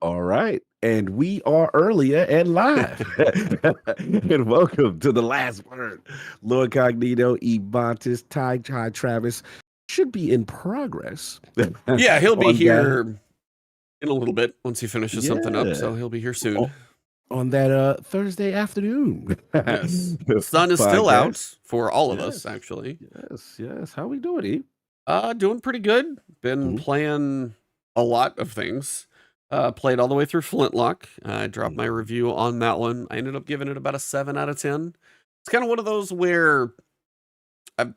All right. And we are earlier and live. And welcome to the last word. LordCognito, Ebontis, Ty Travis should be in progress. Yeah, he'll be on that. here in a little bit once he finishes something up, Yeah. so he'll be here soon. On that Thursday afternoon. Yes. Sun is still out Podcast. for all of us, Yes. actually. Yes. How we doing, E? Doing pretty good. Been Mhm. playing a lot of things. Played all the way through Flintlock. I dropped my review on that one. I ended up giving it about a 7 out of 10. It's kind of one of those where I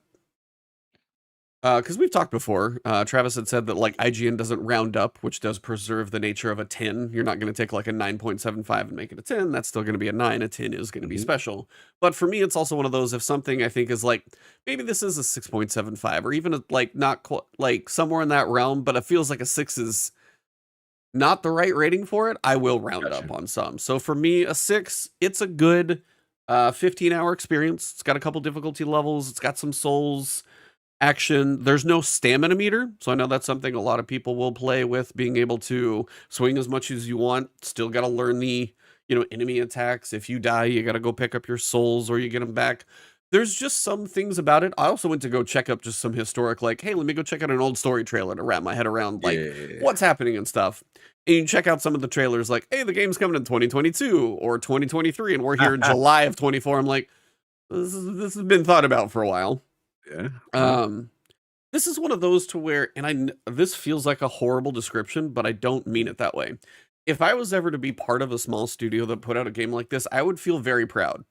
because we've talked before, Travis had said that like IGN doesn't round up, which does preserve the nature of a 10. You're not going to take like a 9.75 and make it a 10. That's still going to be a 9. A 10 is going to be special. But for me, it's also one of those, if something I think is like, maybe this is a 6.75 or even like not like somewhere in that realm, but it feels like a 6 is not the right rating for it, I will round up on some. So for me, a 6, it's a good 15-hour experience. It's got a couple difficulty levels. It's got some souls action. There's no stamina meter, so I know that's something a lot of people will play with, being able to swing as much as you want. Still got to learn the, enemy attacks. If you die, you got to go pick up your souls or you get them back. There's just some things about it. I also went to go check up just some historic, like, hey, let me go check out an old story trailer to wrap my head around, like, what's happening and stuff. And you check out some of the trailers, like, hey, the game's coming in 2022 or 2023, and we're here in July of 24. I'm like, this has been thought about for a while. Yeah. This is one of those to where, and this feels like a horrible description, but I don't mean it that way. If I was ever to be part of a small studio that put out a game like this, I would feel very proud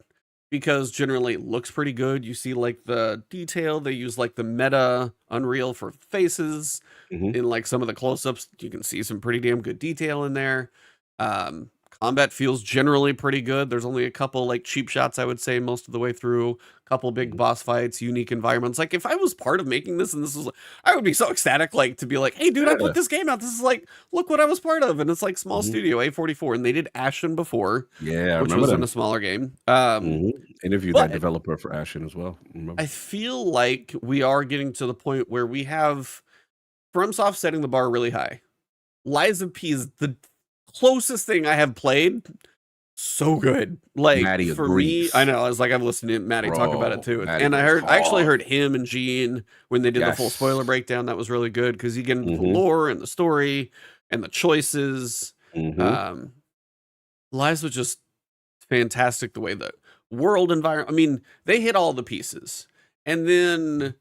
because generally it looks pretty good. You see like the detail, they use like the meta Unreal for faces. In like some of the close-ups, you can see some pretty damn good detail in there. Combat feels generally pretty good. There's only a couple like cheap shots, I would say, most of the way through. A couple big boss fights, unique environments. Like if I was part of making this and this was, I would be so ecstatic, like to be like, hey dude, I put this game out. This is like, look what I was part of. And it's like small studio A44, and they did Ashen before, Yeah, which was in a smaller game. Interviewed that developer for Ashen as well. I feel like we are getting to the point where we have FromSoft setting the bar really high. Lies of P is the closest thing I have played. So good. Like Maddie for agrees. me, I know, I was like, I've listened to Maddie talk about it too. Maddie And I goes actually hard. heard him and Gene when they did the full spoiler breakdown. That was really good because you get into the lore and the story and the choices. Lies was just fantastic the way the world environment, I mean, they hit all the pieces. And then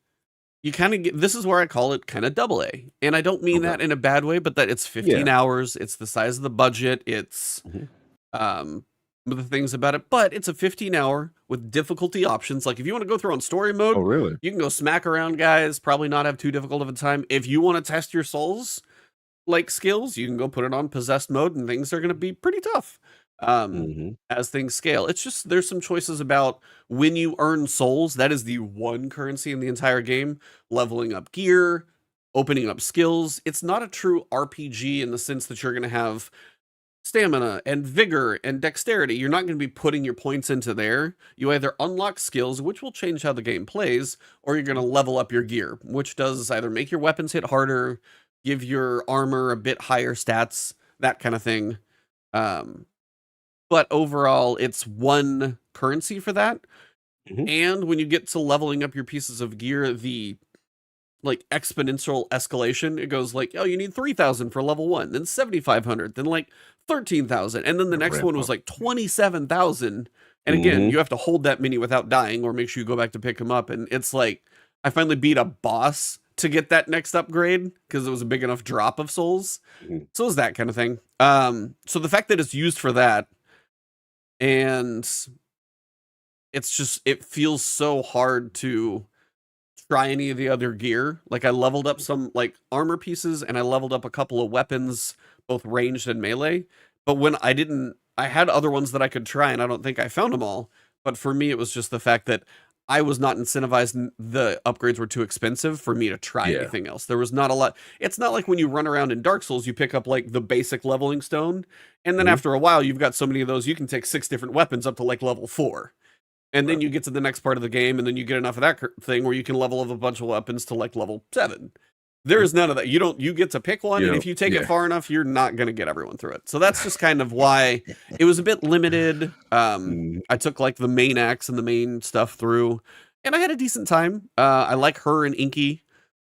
you kind of get, this is where I call it kind of double A. And I don't mean that in a bad way, but that it's 15 hours, it's the size of the budget, it's the things about it, but it's a 15-hour with difficulty options. Like if you want to go through on story mode, you can go smack around guys, probably not have too difficult of a time. If you want to test your souls like skills, you can go put it on possessed mode and things are going to be pretty tough. As things scale, it's just there's some choices about when you earn souls. That is the one currency in the entire game. Leveling up gear, opening up skills. It's not a true RPG in the sense that you're going to have stamina and vigor and dexterity. You're not going to be putting your points into there. You either unlock skills, which will change how the game plays, or you're going to level up your gear, which does either make your weapons hit harder, give your armor a bit higher stats, that kind of thing. But overall, it's one currency for that. And when you get to leveling up your pieces of gear, the like exponential escalation, it goes like, oh, you need 3,000 for level 1, then 7,500, then like 13,000, and then the next one was like 27,000. And again, you have to hold that many without dying, or make sure you go back to pick them up. And it's like, I finally beat a boss to get that next upgrade because it was a big enough drop of souls. So it was that kind of thing. So the fact that it's used for that, and it's just, it feels so hard to try any of the other gear. Like I leveled up some like armor pieces and I leveled up a couple of weapons, both ranged and melee. But when I had other ones that I could try and I don't think I found them all. But for me, it was just the fact that I was not incentivized. The upgrades were too expensive for me to try anything else. There was not a lot. It's not like when you run around in Dark Souls, you pick up like the basic leveling stone. And then after a while, you've got so many of those, you can take 6 different weapons up to like level 4. And then you get to the next part of the game, and then you get enough of that thing where you can level up a bunch of weapons to like level 7. There's none of that. You get to pick one, You and know, if you take yeah. it far enough, you're not going to get everyone through it. So that's just kind of why it was a bit limited. I took like the main acts and the main stuff through, and I had a decent time. I like her and Inky.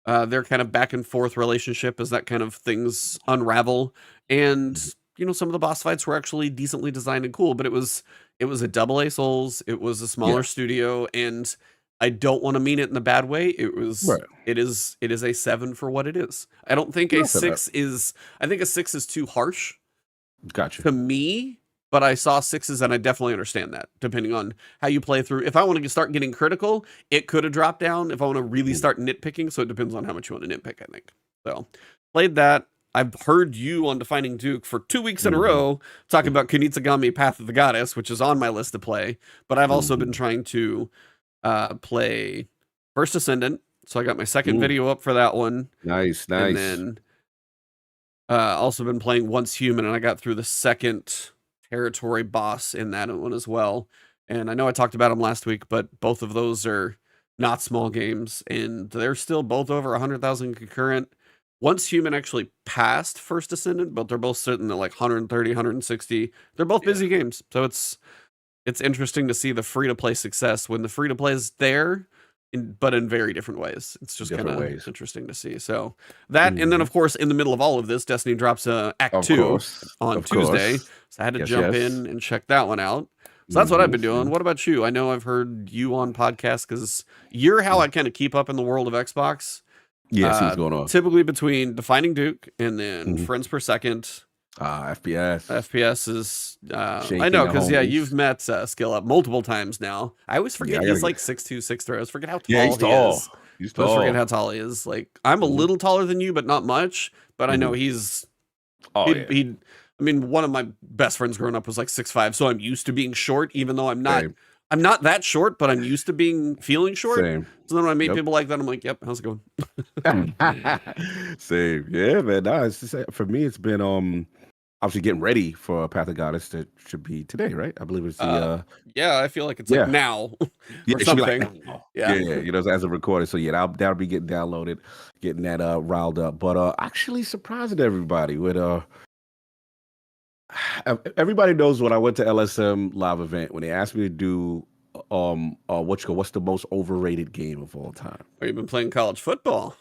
Their kind of back and forth relationship as that kind of things unravel. And some of the boss fights were actually decently designed and cool, but it was a double A Souls. It was a smaller studio, and I don't want to mean it in a bad way. It is a 7 for what it is. I don't think a 6 is. I think a 6 is too harsh. Gotcha. To me, but I saw 6s, and I definitely understand that, depending on how you play through. If I want to start getting critical, it could have dropped down. If I want to really start nitpicking, so it depends on how much you want to nitpick, I think. So, played that. I've heard you on Defining Duke for 2 weeks in a row talking about Kunitsugami Path of the Goddess, which is on my list to play. But I've also been trying to play First Ascendant. So I got my second video up for that one. Nice. And then also been playing Once Human, and I got through the second territory boss in that one as well. And I know I talked about them last week, but both of those are not small games, and they're still both over 100,000 concurrent. Once Human actually passed First Ascendant, but they're both sitting at like 130, 160. They're both busy games, so it's interesting to see the free-to-play success when the free-to-play is there, but in very different ways. It's just kind of interesting to see. So that, and then of course, in the middle of all of this, Destiny drops Act 2 on Tuesday. So I had to jump in and check that one out. So that's what I've been doing. What about you? I know I've heard you on podcasts because you're how I kind of keep up in the world of Xbox. Yeah, see what's going on. Typically between Defining Duke and then Friends Per Second. FPS. FPS is, I know, because you've met Skill Up multiple times now. I always forget he's like 6'2", 6'3". I always forget how tall he is. He's tall. I always forget how tall he is. Like, I'm a little taller than you, but not much. But I know he's. I mean, one of my best friends growing up was like 6'5", so I'm used to being short, even though I'm not. I'm not that short, but I'm used to feeling short. Same. So then when I meet people like that, I'm like, "Yep, how's it going?" Same. Yeah, man. No, it's just, for me, it's been obviously getting ready for Path of Goddess that should be today, right? I believe it's the I feel like it's like now. It should be like now. Yeah, as a recording. So that'll be getting downloaded, getting that riled up. But actually surprising everybody with everybody knows when I went to LSM live event when they asked me to do what's the most overrated game of all time. Or you've been playing college football.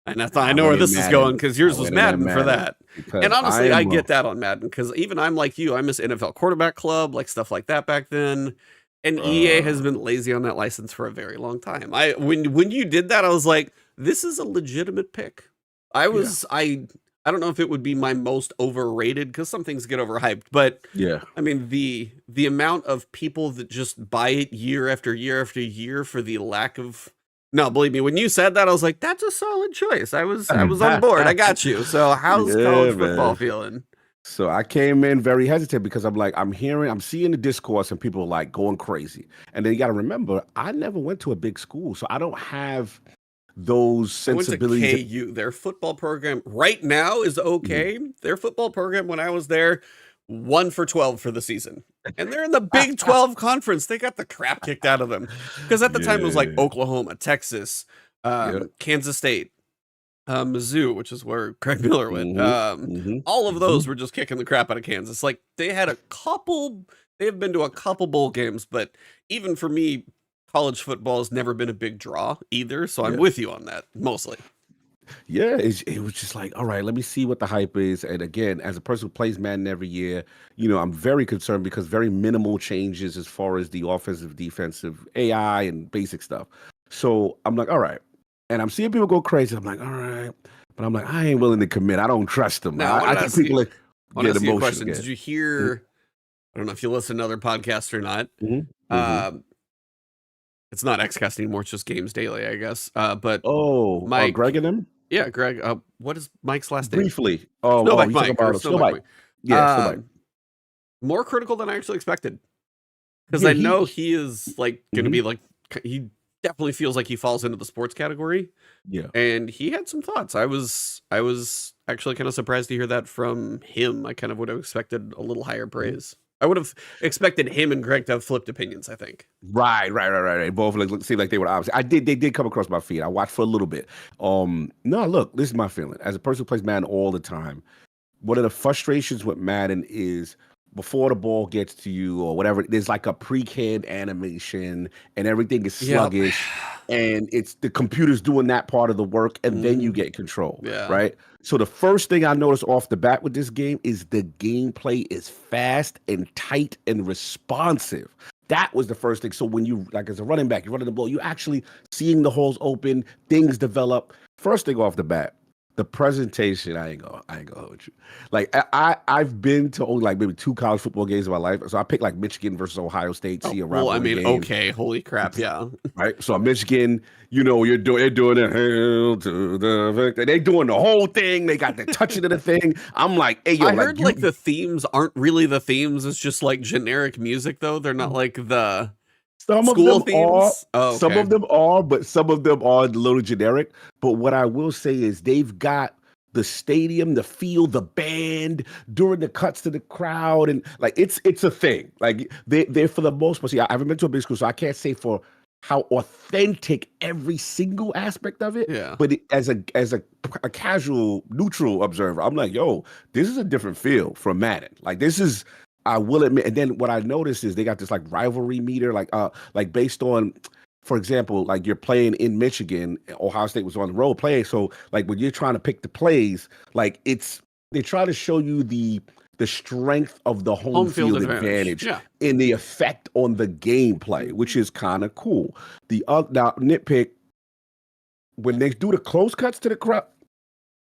And I know where this is going because yours was Madden for that. And honestly, I get that on Madden because even I'm like you. I miss NFL Quarterback Club, like stuff like that back then. And EA has been lazy on that license for a very long time. When you did that, I was like, this is a legitimate pick. I don't know if it would be my most overrated because some things get overhyped, but I mean the amount of people that just buy it year after year after year for the lack of. No, believe me, when you said that, I was like, that's a solid choice. I was on board. I got you. So how's college football feeling? So I came in very hesitant because I'm seeing the discourse and people like going crazy. And then you got to remember, I never went to a big school, so I don't have those sensibilities. I went to KU. Their football program right now is okay. Their football program when I was there, 1 for 12 for the season. And they're in the Big 12 conference. They got the crap kicked out of them. Because at the time it was like Oklahoma, Texas, Kansas State, Mizzou, which is where Craig Miller went. All of those were just kicking the crap out of Kansas. Like they have been to a couple bowl games, but even for me, college football has never been a big draw either. So I'm with you on that mostly. Yeah, it was just like, all right, let me see what the hype is. And again, as a person who plays Madden every year, I'm very concerned because very minimal changes as far as the offensive, defensive, AI, and basic stuff. So I'm like, all right. And I'm seeing people go crazy. I'm like, all right. But I'm like, I ain't willing to commit. I don't trust them. Now, I think people get emotional. Did you hear, I don't know if you listen to other podcasts or not. It's not XCast anymore. It's just Games Daily, I guess. But Mike, Greg and them? Yeah, Greg. What is Mike's last name? Briefly. Snowbike Mike. Snowbike. Yeah, Snowbike. More critical than I actually expected. Because I know he is like going to be like, he definitely feels like he falls into the sports category. Yeah. And he had some thoughts. I was actually kind of surprised to hear that from him. I kind of would have expected a little higher praise. I would have expected him and Greg to have flipped opinions, I think. Right. Both like seemed like they were opposite. They did come across my feed. I watched for a little bit. No, look, this is my feeling. As a person who plays Madden all the time, one of the frustrations with Madden is before the ball gets to you or whatever, there's like a pre-canned animation and everything is sluggish, and it's the computer's doing that part of the work, and then you get control. Yeah. Right. So the first thing I noticed off the bat with this game is the gameplay is fast and tight and responsive. That was the first thing. So when you, like, as a running back, you're running the ball, you're actually seeing the holes open, things develop. First thing off the bat, the presentation, I ain't gonna hold you. Like I've been to only like maybe 2 college football games in my life. So I picked like Michigan versus Ohio State. See a rivalry well, I mean, game. okay, holy crap, yeah. Right. So Michigan, they're doing it. Hail to the victor. They doing the whole thing. They got the touching of the thing. I'm like, hey, yo, I heard like the themes aren't really the themes. It's just like generic music, though. They're not like the some school of them themes. are. Some of them are, but some of them are a little generic. But what I will say is they've got the stadium, the field, the band during the cuts to the crowd, and like it's a thing. Like they're for the most part. See, I haven't been to a big school, so I can't say for how authentic every single aspect of it. Yeah. But as a casual, neutral observer, I'm like, yo, this is a different feel from Madden. Like this is. I will admit, and then what I noticed is they got this like rivalry meter, like based on, for example, like you're playing in Michigan, Ohio State was on the road playing. So like when you're trying to pick the plays, like they try to show you the strength of the home field advantage in the effect on the gameplay, which is kind of cool. Now nitpick, when they do the close cuts to the crowd,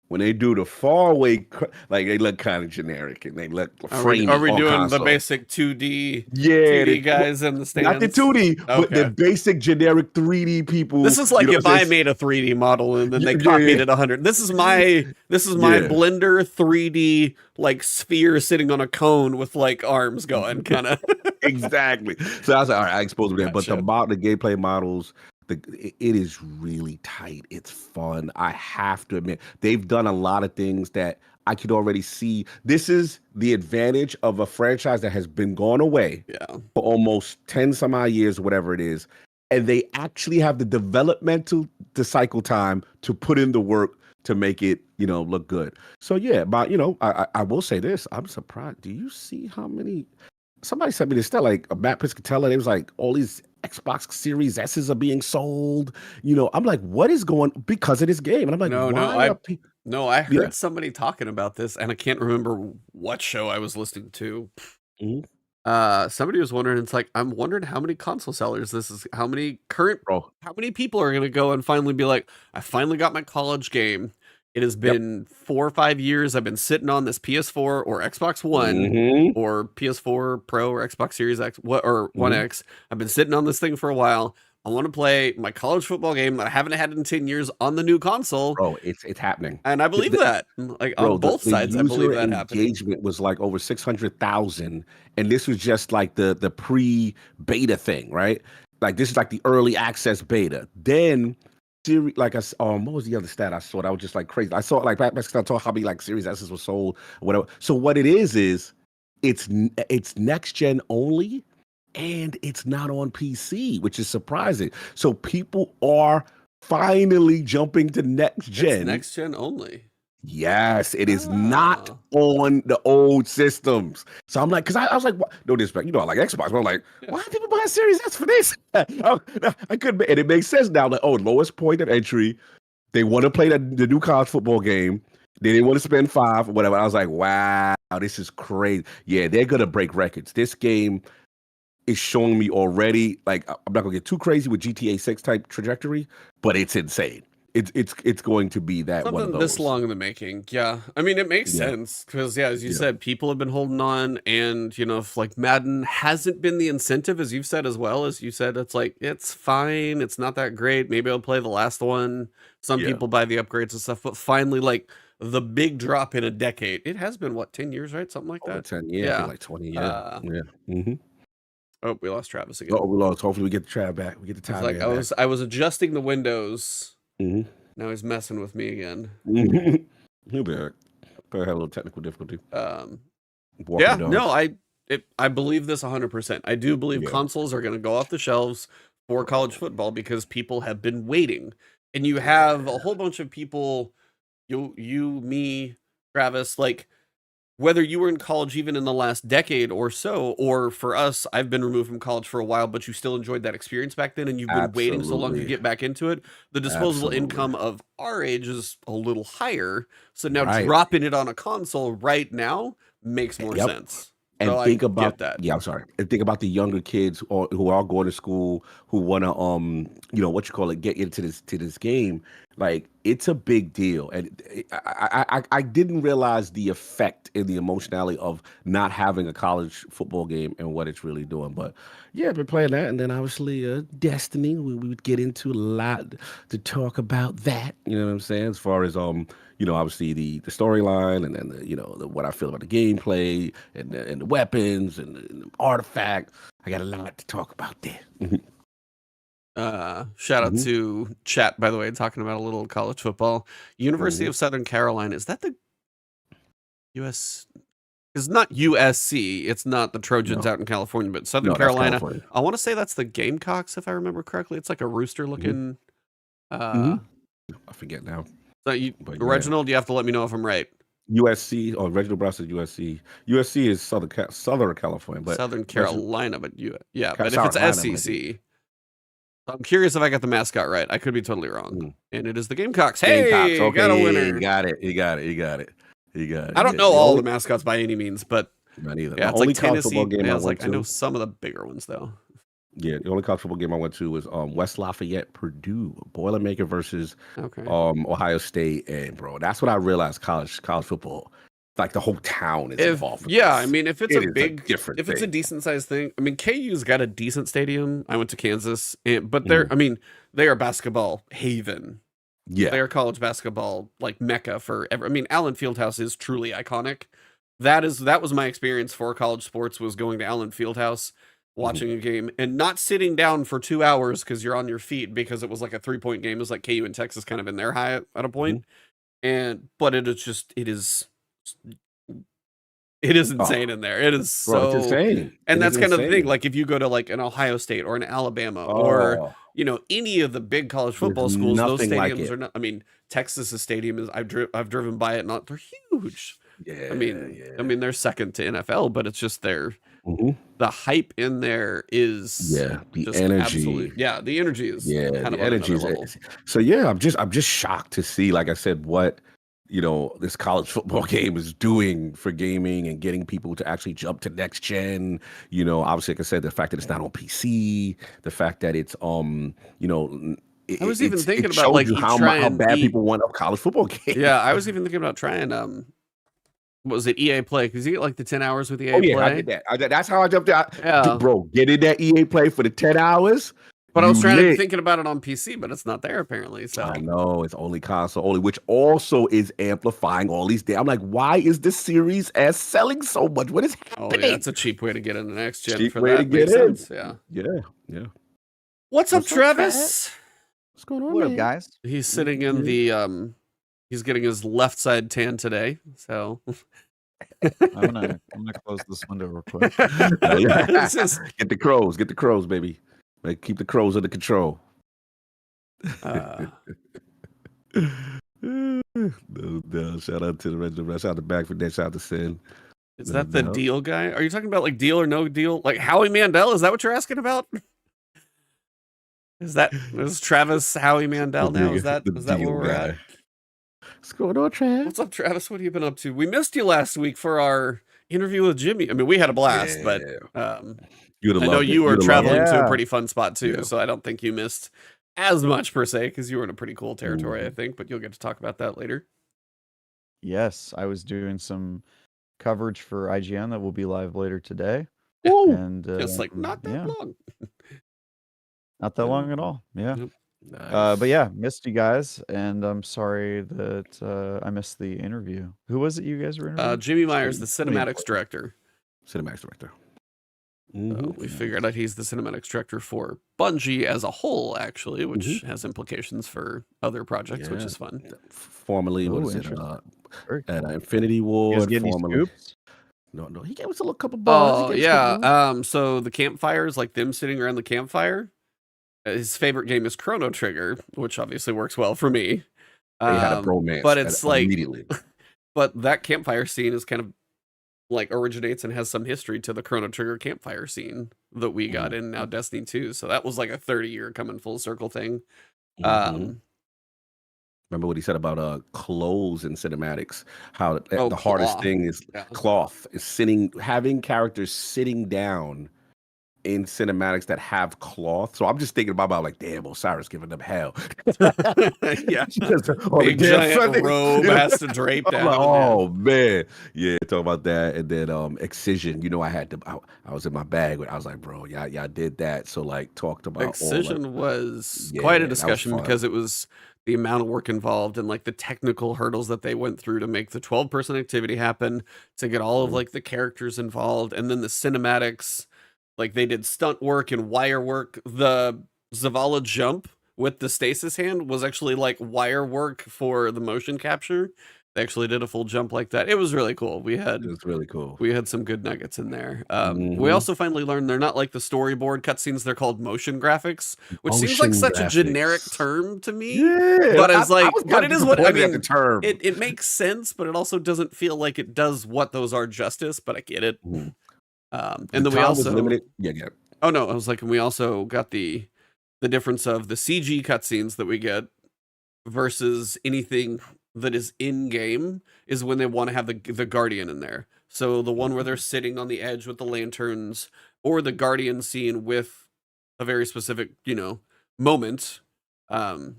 when they do the far away, like they look kind of generic and they look framed. Are we doing console. the basic 2D? Yeah, 2D guys in the stands. Not the 2D, but the basic generic 3D people. This is like if I made a 3D model and then they copied it 100. This is my Blender 3D like sphere sitting on a cone with like arms going, kind of. Exactly. So I was like, all right, I exposed them there, but the gameplay models. It is really tight. It's fun. I have to admit, they've done a lot of things that I could already see. This is the advantage of a franchise that has been gone away for almost 10 some odd years, whatever it is. And they actually have the developmental cycle time to put in the work to make it, look good. So yeah, but I will say this. I'm surprised. Do you see how many? Somebody sent me this stuff, like Matt Piscatella. It was like all these Xbox Series S's are being sold. I'm like, what is going because of this game? And I'm like, I heard somebody talking about this, and I can't remember what show I was listening to. Mm-hmm. Somebody was wondering. It's like I'm wondering how many console sellers this is. How many how many people are going to go and finally be like, I finally got my college game. It has been 4 or 5 years. I've been sitting on this PS4 or Xbox One or PS4 Pro or Xbox Series X or One X. I've been sitting on this thing for a while. I want to play my college football game that I haven't had in 10 years on the new console. Bro, it's happening. And I believe that. Like on both sides, I believe that happened. Engagement was like over 600,000. And this was just like the pre-beta thing, right? Like this is like the early access beta. Then like what was the other stat I saw? That was just like crazy. I saw like basically I saw how many like Series S's were sold or whatever. So what it is it's next gen only, and it's not on PC, which is surprising. So people are finally jumping to next gen. It's next gen only. Yes, it is not on the old systems. So I'm like, because I was like, what? No disrespect, I like Xbox, but I'm like, why are people buying Series S for this? I couldn't, and it makes sense now. Like, lowest point of entry. They want to play the new college football game. They didn't want to spend $5 or whatever. I was like, wow, this is crazy. Yeah, they're gonna break records. This game is showing me already. Like, I'm not gonna get too crazy with GTA 6 type trajectory, but it's insane. It's going to be that something one of those. This long in the making. Yeah, I mean it makes sense because as you said, people have been holding on, and if like Madden hasn't been the incentive, as you've said as well, as you said, it's like it's fine, it's not that great. Maybe I'll play the last one. Some people buy the upgrades and stuff, but finally, like the big drop in a decade. It has been 10 years, right? Something like that. 10 years, yeah, like 20 years. Oh, we lost Travis again. Oh, we lost. Hopefully, we get the Trav back. We get the time. Like I was adjusting the windows. Now he's messing with me again. He'll be back. Probably have a little technical difficulty. No, I believe this 100%. I do believe consoles are going to go off the shelves for college football because people have been waiting. And you have a whole bunch of people, me, Travis, like, whether you were in college even in the last decade or so, or for us, I've been removed from college for a while, but you still enjoyed that experience back then and you've been waiting so long to get back into it. The disposable income of our age is a little higher. So now dropping it on a console right now makes more sense. And so think I about get that. Yeah, I'm sorry. And think about the younger kids who are going to school who want to get into this game. Like, it's a big deal, and I didn't realize the effect and the emotionality of not having a college football game and what it's really doing. But yeah, I've been playing that, and then obviously Destiny. We would get into a lot to talk about that. You know what I'm saying? As far as obviously the storyline, and then what I feel about the gameplay and the weapons and the artifact. I got a lot to talk about there. Shout out to chat, by the way, talking about a little college football. University of Southern Carolina. Is that the US? It's not USC. It's not the Trojans out in California, but Southern Carolina. I want to say that's the Gamecocks, if I remember correctly. It's like a rooster looking. I forget now. So Reginald, you have to let me know if I'm right. USC or Reginald Brown said USC. USC is Southern California, but Southern Carolina, but but if it's SEC. I'm curious if I got the mascot right. I could be totally wrong. And it is the Gamecocks. Hey, Gamecocks. Okay, got a winner. You got it. I don't know all the mascots by any means, but not either. Yeah, it's like Tennessee. I know some of the bigger ones though. Yeah, the only college football game I went to was West Lafayette, Purdue, Boilermaker versus Ohio State, and bro, that's what I realized college football. Like the whole town is involved. I mean, if it's it's a decent sized thing. I mean, KU's got a decent stadium. I went to Kansas, but they are basketball haven. Yeah, they are college basketball like mecca forever. I mean, Allen Fieldhouse is truly iconic. That was my experience for college sports, was going to Allen Fieldhouse, watching a game and not sitting down for 2 hours because you're on your feet because it was like a 3-point game. It was like KU and Texas kind of in their high at a point. But it is insane in there. It is so insane. And that's kind of the thing. Like if you go to like an Ohio State or an Alabama or any of the big college football schools, those stadiums are not. I mean, Texas's stadium is. I've driven by it. They're huge. Yeah. I mean they're second to NFL, but it's just the hype in there is the energy. The energy is kind of energy. So I'm just shocked to see, like I said, what this college football game is doing for gaming and getting people to actually jump to next gen. Obviously, like I said, the fact that it's not on PC, the fact that it's I was even thinking about like how bad people want a college football game. Yeah, I was even thinking about trying what was it, EA Play? Because you get like the 10 hours with EA Play. I did that. That's how I jumped out. Yeah. Bro, get in that EA Play for the 10 hours. But I was thinking about it on PC, but it's not there apparently. So I know it's only console only, which also is amplifying all these days. I'm like, why is this Series S selling so much? What is happening? Oh yeah, it's a cheap way to get in the next gen. Cheap for way that. to get in. Yeah. What's up, Travis? What's going on? What up, guys? He's sitting in the he's getting his left side tan today. So I'm gonna close this window real quick. Get the crows, baby. Like, keep the crows under control. No, shout out to the Reginald. Shout out to back for that. Shout out to Sin. Is that the deal guy? Are you talking about like Deal or No Deal? Like Howie Mandel? Is that what you're asking about? Is Travis Howie Mandel now? Is that where we're at? What's going on, Travis? What's up, Travis? What have you been up to? We missed you last week for our interview with Jimmy. I mean, we had a blast, but I know you were traveling to a pretty fun spot too, so I don't think you missed as much per se because you were in a pretty cool territory, I think. But you'll get to talk about that later. Yes, I was doing some coverage for IGN that will be live later today. Ooh, and it's like not that long. Not that long at all. Yeah. Yep. Nice. But yeah, missed you guys, and I'm sorry that I missed the interview. Who was it you guys were interviewing? Jimmy Myers, the cinematics director. We figured out he's the cinematics director for Bungie as a whole, actually, which has implications for other projects, which is fun. Formerly, what is it? At Infinity Ward. Formerly. No. He gave us a little couple bars. He Oh gave us a couple yeah. bars. So the campfires, like them sitting around the campfire. His favorite game is Chrono Trigger, which obviously works well for me. They had a But bromance it's like, immediately. but that campfire scene is kind of like originates and has some history to the Chrono Trigger campfire scene that we got in now Destiny 2. So that was like a 30-year coming full circle thing. Remember what he said about clothes in cinematics? How Oh, the hardest cloth. thing is Yeah. cloth is having characters sitting down in cinematics that have cloth. So I'm just thinking about like, damn, Osiris giving them hell. Yeah. All the Big damn giant Sundays. robe has to drape I'm down. like, oh man, yeah. Talk about that, and then Excision. You know, I was in my bag. I was like, bro, y'all did that. So like, talked about Excision was Yeah, quite a that was discussion fun. because it was the amount of work involved and like the technical hurdles that they went through to make the 12-person activity happen, to get all of like the characters involved, and then the cinematics. Like they did stunt work and wire work. The Zavala jump with the stasis hand was actually like wire work for the motion capture. They actually did a full jump like that. It was really cool. It was really cool. We had some good nuggets in there. We also finally learned they're not like the storyboard cutscenes. They're called motion graphics, which seems like such a generic term to me. Yeah, But it's like, but it is what I mean. The term. It makes sense, but it also doesn't feel like it does what those are justice. But I get it. And then we also limited. Yeah. Oh no, I was like, and we also got the difference of the CG cutscenes that we get versus anything that is in game is when they want to have the Guardian in there. So the one where they're sitting on the edge with the lanterns, or the Guardian scene with a very specific, moment. I'm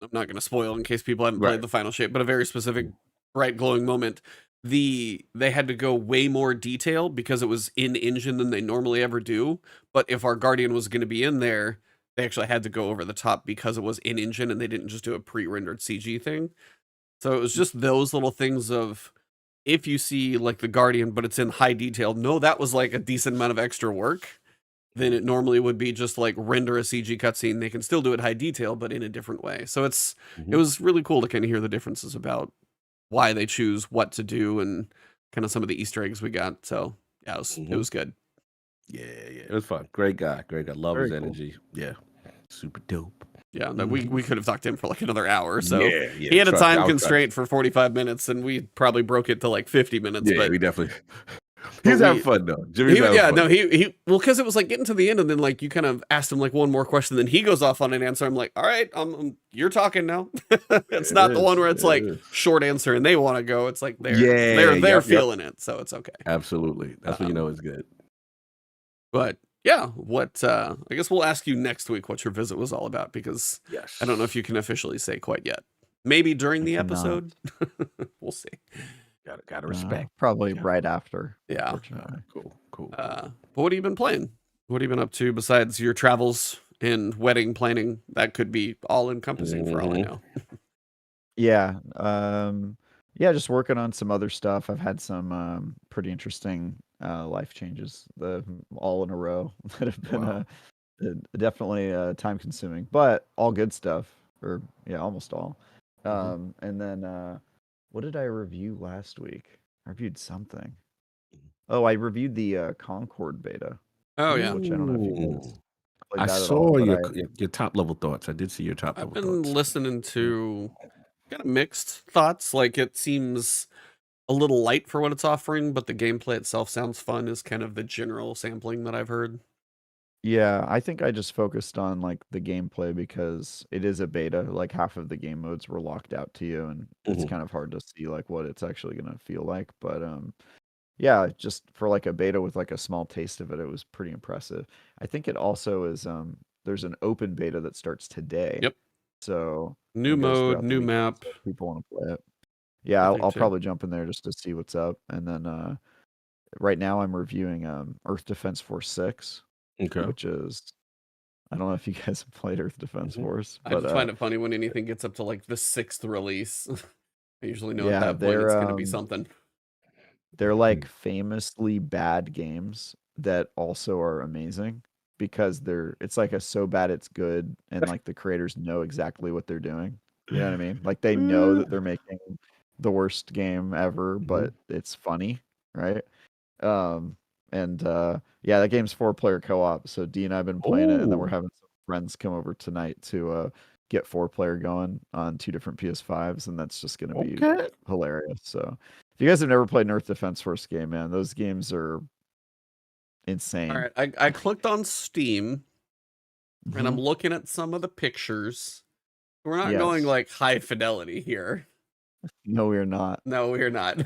not going to spoil in case people haven't played the final shape, but a very specific bright glowing moment. They had to go way more detail because it was in engine than they normally ever do. But if our Guardian was going to be in there, they actually had to go over the top because it was in engine and they didn't just do a pre-rendered CG thing. So it was just those little things of, if you see like the Guardian, but it's in high detail, no, that was like a decent amount of extra work. Then it normally would be just like render a CG cutscene. They can still do it high detail, but in a different way. So it was really cool to kind of hear the differences about why they choose what to do and kind of some of the Easter eggs we got. So yeah, it was good. Yeah, it was fun. Great guy. Love his energy. Yeah, super dope. Yeah, we could have talked to him for like another hour. So yeah, he had a time constraint for 45 minutes, and we probably broke it to like 50 minutes. Yeah, but we definitely. He was having fun though. Well, because it was like getting to the end, and then like you kind of asked him like one more question, then he goes off on an answer. I'm like, all right, you're talking now. It's not the one where it's like short answer and they want to go. It's like they're feeling it, so it's okay. Absolutely, that's when you know it's good. But yeah, I guess we'll ask you next week what your visit was all about, because I don't know if you can officially say quite yet. Maybe during the episode. We'll see. Gotta respect. Probably right after. Yeah. Cool. But what have you been playing? What have you been up to besides your travels and wedding planning? That could be all encompassing for all I know. Yeah. Just working on some other stuff. I've had some pretty interesting life changes, all in a row, that have been definitely time consuming, but all good stuff, or almost all. And then what did I review last week? I reviewed something. Oh, I reviewed the Concord beta. Oh yeah, which I don't know if you guys I saw your top level thoughts. I did see your top level thoughts. I've been listening to kind of mixed thoughts. Like, it seems a little light for what it's offering, but the gameplay itself sounds fun, is kind of the general sampling that I've heard. Yeah, I think I just focused on like the gameplay because it is a beta. Like half of the game modes were locked out to you, and it's kind of hard to see like what it's actually gonna feel like. But yeah, just for like a beta with like a small taste of it, it was pretty impressive. I think it also is there's an open beta that starts today. Yep. So new mode, new map. People want to play it. Yeah, I'll probably jump in there just to see what's up. And then right now I'm reviewing Earth Defense Force 6. Okay. Which is, I don't know if you guys have played Earth Defense Force, but I just find it funny when anything gets up to like the 6th release. I usually know at that point it's going to be something. They're like famously bad games that also are amazing, because it's like a so bad it's good, and like the creators know exactly what they're doing. You know what I mean? Like they know that they're making the worst game ever, but it's funny. right? And yeah, that game's 4-player co-op. So D and I've been playing it, and then we're Oh, having some friends come over tonight to get 4-player going on 2 different PS5s, and that's just gonna be okay. hilarious. So if you guys have never played Earth Defense Force game, man, those games are All insane. right, I clicked on Steam and I'm Mhm. looking at some of the pictures. We're not going Yes. like high fidelity here. No, we're not. No, we're not.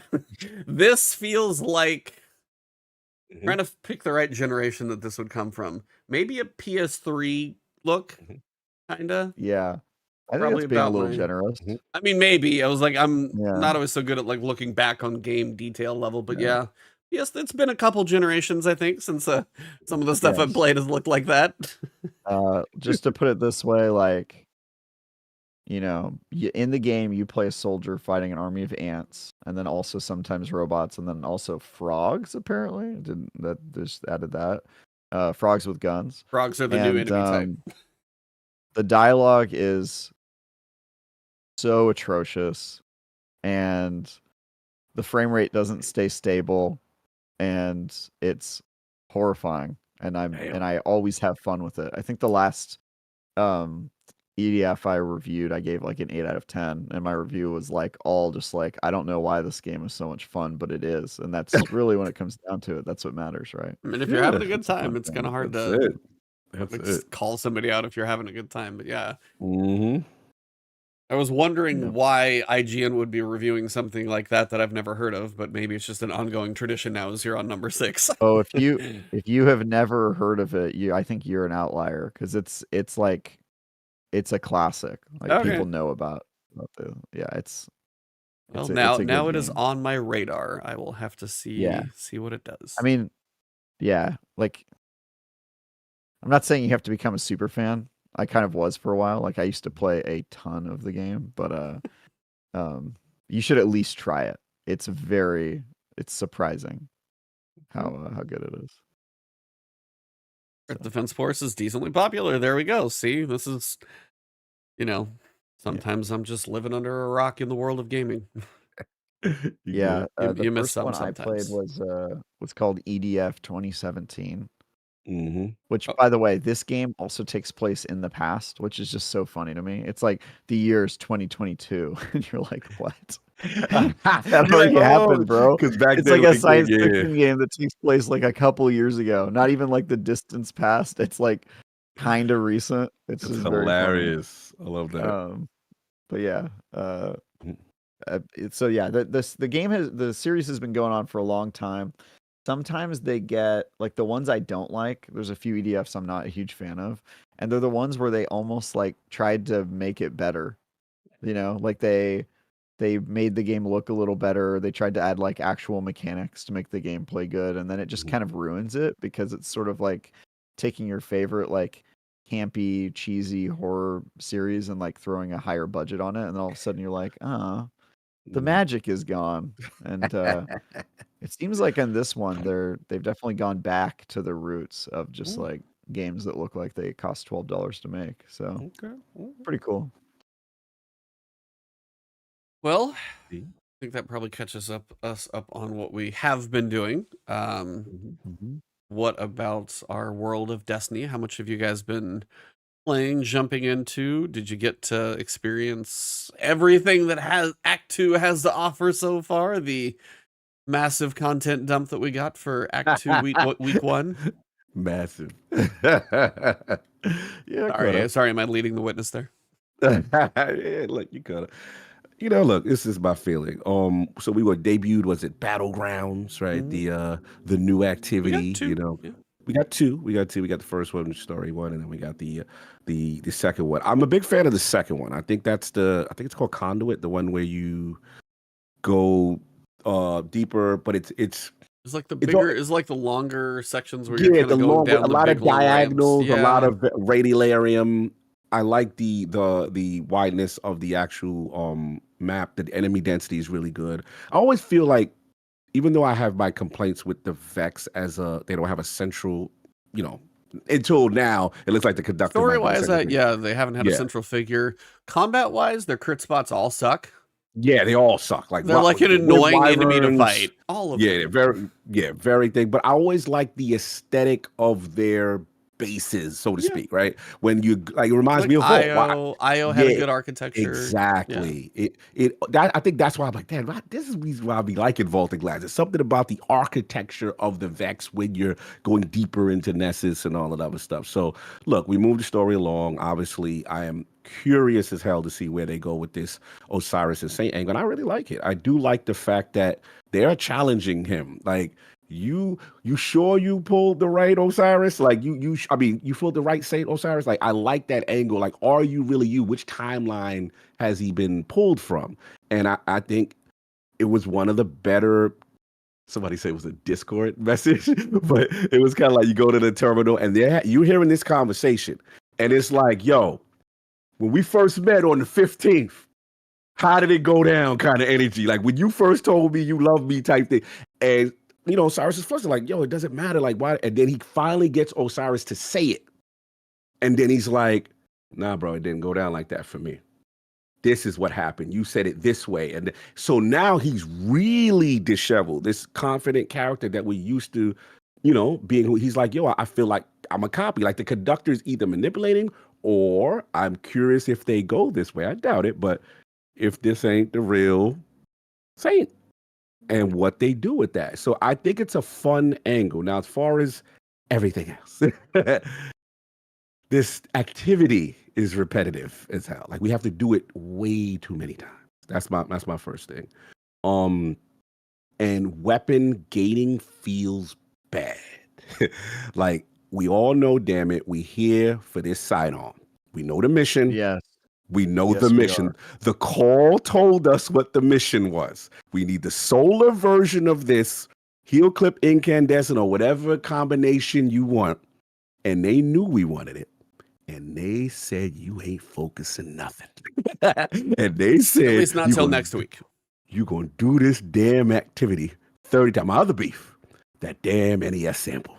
This feels like Mhm, trying to pick the right generation that this would come from. Maybe a PS3 look, mhm, kinda. Yeah. I think Probably that's being a about little my. generous. mhm. I mean, maybe I was like, I'm Yeah. not always so good at like looking back on game detail level, but Yeah. yeah, yes, it's been a couple generations, I think, since some of the stuff I've Yes. played has looked like that. Just to put it this way, like, you know, in the game, you play a soldier fighting an army of ants, and then also sometimes robots, and then also frogs. Apparently, didn't that just added that frogs with guns, Frogs are the new and enemy type. the dialogue is so atrocious, and the frame rate doesn't stay stable, and it's horrifying. And Damn. I always have fun with it. I think the last um EDF I reviewed, I gave like an 8 out of 10, and my review was like all just like, I don't know why this game is so much fun, but it is, and that's really when it comes down to it. That's what matters, right? I mean, if you're Yeah, having a good It's a fun time, it's kind thing. of hard that's to it. That's like, it. call somebody out if you're having a good time. But yeah, Mm-hmm. I was wondering Yeah. why IGN would be reviewing something like that I've never heard of, but maybe it's just an ongoing tradition now as you're on number 6. Oh, if you have never heard of it, I think you're an outlier, because it's like it's a classic. Like, Okay. people know about the yeah. It's Well, it's a now good it is game. on my radar. I will have to Yeah. see what it does. I mean, yeah. Like, I'm not saying you have to become a super fan. I kind of was for a while. Like, I used to play a ton of the game, but you should at least try it. It's surprising how good it is. Earth Defense Force is decently popular. There we go. See, this is, sometimes I'm just living under a rock in the world of gaming. Yeah, the You miss first some one I played sometimes. was called EDF 2017. Mm-hmm. Which, Oh. by the way, this game also takes place in the past, which is just so funny to me. It's like the year's 2022, and you're like, what? That already happened, bro. Because back It's then, like a like, science yeah, fiction game that takes place like a couple years ago. Not even like the distance past. It's like kind of recent. It's it's just very funny. hilarious. I love that. But yeah, so yeah, the series has been going on for a long time. Sometimes they get like the ones I don't like. There's a few EDFs I'm not a huge fan of, and they're the ones where they almost like tried to make it better. Like they made the game look a little better. They tried to add like actual mechanics to make the game play good, and then it just Mhm. kind of ruins it, because it's sort of like taking your favorite like campy, cheesy horror series and like throwing a higher budget on it, and then all of a sudden you're like, the magic is gone. And it seems like in this one they've definitely gone back to the roots of just like games that look like they cost $12 to make. So Okay. pretty cool. Well, See? I think that probably catches us up on what we have been doing. Mhm. What about our world of Destiny? How much have you guys been playing, jumping into? Did you get to experience everything that Act 2 has to offer so far? The massive content dump that we got for Act 2 week 1? Massive. Yeah, Sorry, am I leading the witness there? yeah, look, you gotta. Look, this is my feeling. So we were debuted. Was it Battlegrounds? Right, the new We activity. got 2. Yeah. We got two. We got two. We got the first one, the story one, and then we got the second one. I'm a big fan of the second one. I think it's called Conduit, the one where you go deeper, but it's It's like the it's all, bigger, it's like the longer sections where you're kind the of going long, down a the lot big of long ramps. diagonals, a lot Yeah. of radiolarium. I like the wideness of the actual map. The enemy density is really good. I always feel like, even though I have my complaints with the Vex they don't have a central, until now it looks like the conductor. Story wise, they haven't had a Yeah. central figure. Combat wise, their crit spots all suck. Yeah, they all suck. Like They're like an annoying enemy to fight. All of them. Very thing. But I always like the aesthetic of their bases, so to speak, right? When you like, it reminds me of Vault. IO had a good architecture. Exactly. I think that's why I'm like, damn, this is the reason why I be liking Vault and Glass. It's something about the architecture of the Vex when you're going deeper into Nessus and all that other stuff. So look, we moved the story along. Obviously, I am curious as hell to see where they go with this Osiris and Saint Anger, and I really like it. I do like the fact that they're challenging him. Like, you sure you pulled the right Osiris? Like, you pulled the right Saint Osiris? Like, I like that angle. Like, are you really you? Which timeline has he been pulled from? And I think it was one of the better, somebody said it was a Discord message, but it was kind of like you go to the terminal and you hearing this conversation, and it's like, yo, when we first met on the 15th, how did it go down kind of energy? Like, when you first told me you love me type thing. And Osiris is first like, yo, it doesn't matter. Like, why? And then he finally gets Osiris to say it. And then he's like, nah, bro, it didn't go down like that for me. This is what happened. You said it this way. And so now he's really disheveled. This confident character that we used to, being who he's like, yo, I feel like I'm a copy. Like, the conductor's either manipulating, or I'm curious if they go this way. I doubt it, but if this ain't the real Saint. And what they do with that. So I think it's a fun angle. Now, as far as everything else, this activity is repetitive as hell. Like, we have to do it way too many times. That's my first thing. And weapon gating feels bad. Like, we all know, damn it, we here for this sidearm. We know the mission. Yes. We know the mission. The call told us what the mission was. We need the solar version of this, heel clip incandescent, or whatever combination you want. And they knew we wanted it. And they said, you ain't focusing nothing. And they said, at least not till next week. You're going to do this damn activity 30 times. My other beef, that damn NES sample.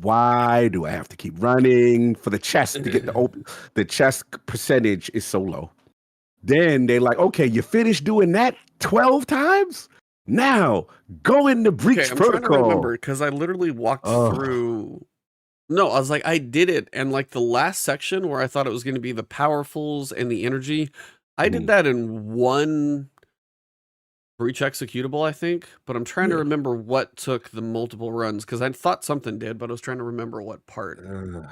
Why do I have to keep running for the chest to get the chest percentage is so low. Then they're like, okay, you finished doing that 12 times? Now go in the breach protocol. I'm trying to remember, because I literally walked through. No, I was like, I did it. And like the last section where I thought it was going to be the powerfuls and the energy, I did that in one breach executable, I think, but I'm trying to remember what took the multiple runs, because I thought something did, but I was trying to remember what part.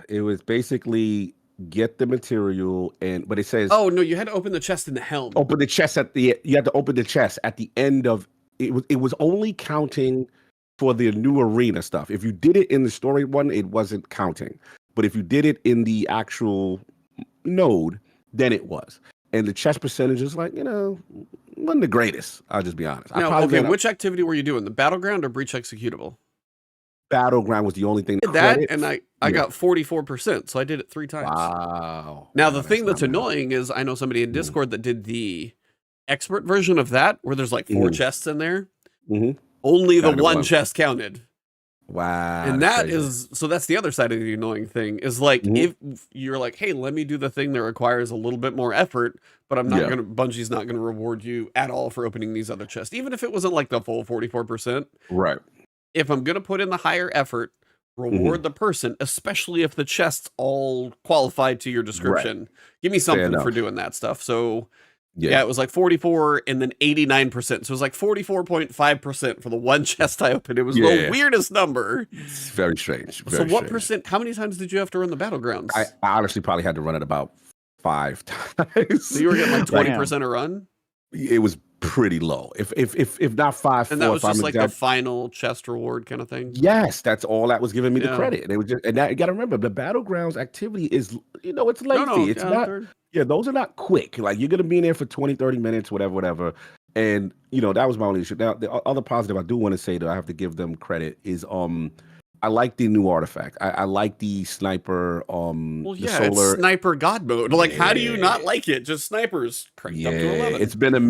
It was basically get the material, but it says, oh no, you had to open the chest in the helm. Open the chest you had to open the chest at the end of it. It was only counting for the new arena stuff. If you did it in the story one, it wasn't counting, but if you did it in the actual node, then it was. And the chest percentage is like, wasn't the greatest. I'll just be honest. Now, okay, which activity were you doing? The Battleground or breach executable? Battleground was the only thing that and I got 44%, so I did it 3 times. Wow. Now, the thing that's annoying is I know somebody in Discord that did the expert version of that, where there's like 4 chests in there. Only the one chest counted. Wow. And that's the other side of the annoying thing is like, if you're like, hey, let me do the thing that requires a little bit more effort, but I'm not Bungie's not gonna reward you at all for opening these other chests, even if it wasn't like the full 44%. Right. If I'm gonna put in the higher effort, reward the person, especially if the chest's all qualified to your description. Right. Give me something for doing that stuff. So yeah, it was like 44 and then 89%. So it was like 44.5% for the one chest I opened. It was the weirdest number. It's very strange. So what percent, how many times did you have to run the Battlegrounds? I honestly probably had to run it about 5 times. So you were getting like 20% a run? It was pretty low. If not 5, and that was just like the final chest reward kind of thing. Yes, that's all that was giving me the credit. And it was just, and that, you got to remember, the Battlegrounds activity is, it's lengthy. It's not. Those are not quick. Like, you're gonna be in there for 20, 30 minutes, whatever. And that was my only issue. Now, the other positive I do want to say that I have to give them credit is I like the new artifact. I like the sniper. The solar... it's sniper god mode. Like, how do you not like it? Just snipers cranked up to 11. It's been a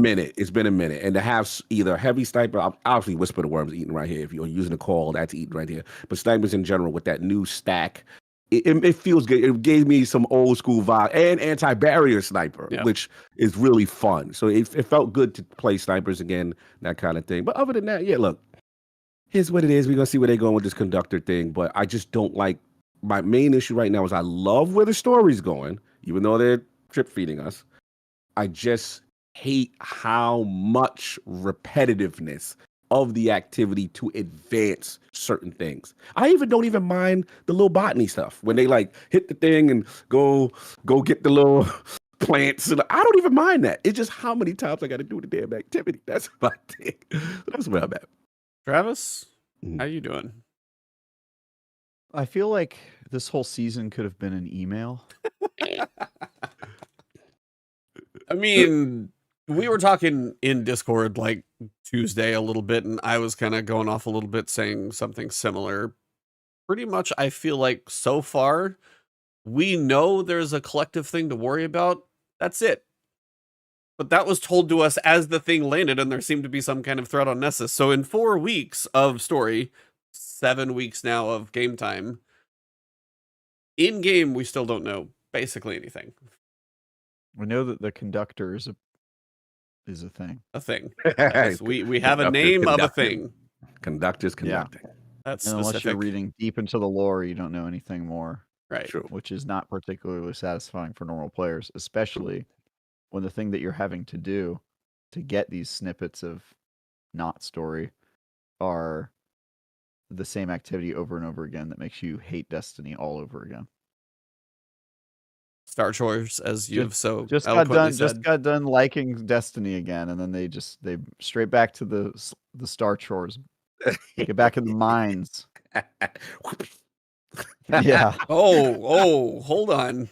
minute. And to have either heavy sniper, obviously Whisper the Worm's eating right here. If you're using a call, that's eating right here. But snipers in general with that new stack it feels good. It gave me some old school vibe and anti-barrier sniper, Yeah. which is really fun. So it felt good to play snipers again, that kind of thing. But other than that, yeah, look, here's what it is. We're gonna see where they're going with this conductor thing. But I just don't like. My main issue right now is I love where the story's going, even though they're drip feeding us. I just hate how much repetitiveness of the activity to advance certain things. I don't even mind the little botany stuff when they like hit the thing and go get the little plants. And I don't even mind that. It's just how many times I got to do the damn activity. That's my thing. That's where I'm at. Travis, how you doing? I feel like this whole season could have been an email. I mean, we were talking in Discord like Tuesday a little bit, and I was kind of going off a little bit saying something similar. Pretty much, I feel like so far, we know there's a collective thing to worry about. That's it. But that was told to us as the thing landed, and there seemed to be some kind of threat on Nessus. So in 4 weeks of story, 7 weeks now of game time, in game, we still don't know basically anything. We know that the conductor is a thing. A thing. Yes, we have a name of a thing. Conductors conducting. That's And unless specific. you're reading deep into the lore, you don't know anything more. Right. True. Which is not particularly satisfying for normal players, especially when the thing that you're having to do to get these snippets of not story are the same activity over and over again that makes you hate Destiny all over again. Star Chores, as you've so Just got done liking Destiny again, and then they straight back to the Star Chores. Get back in the mines. Yeah. Oh, hold on.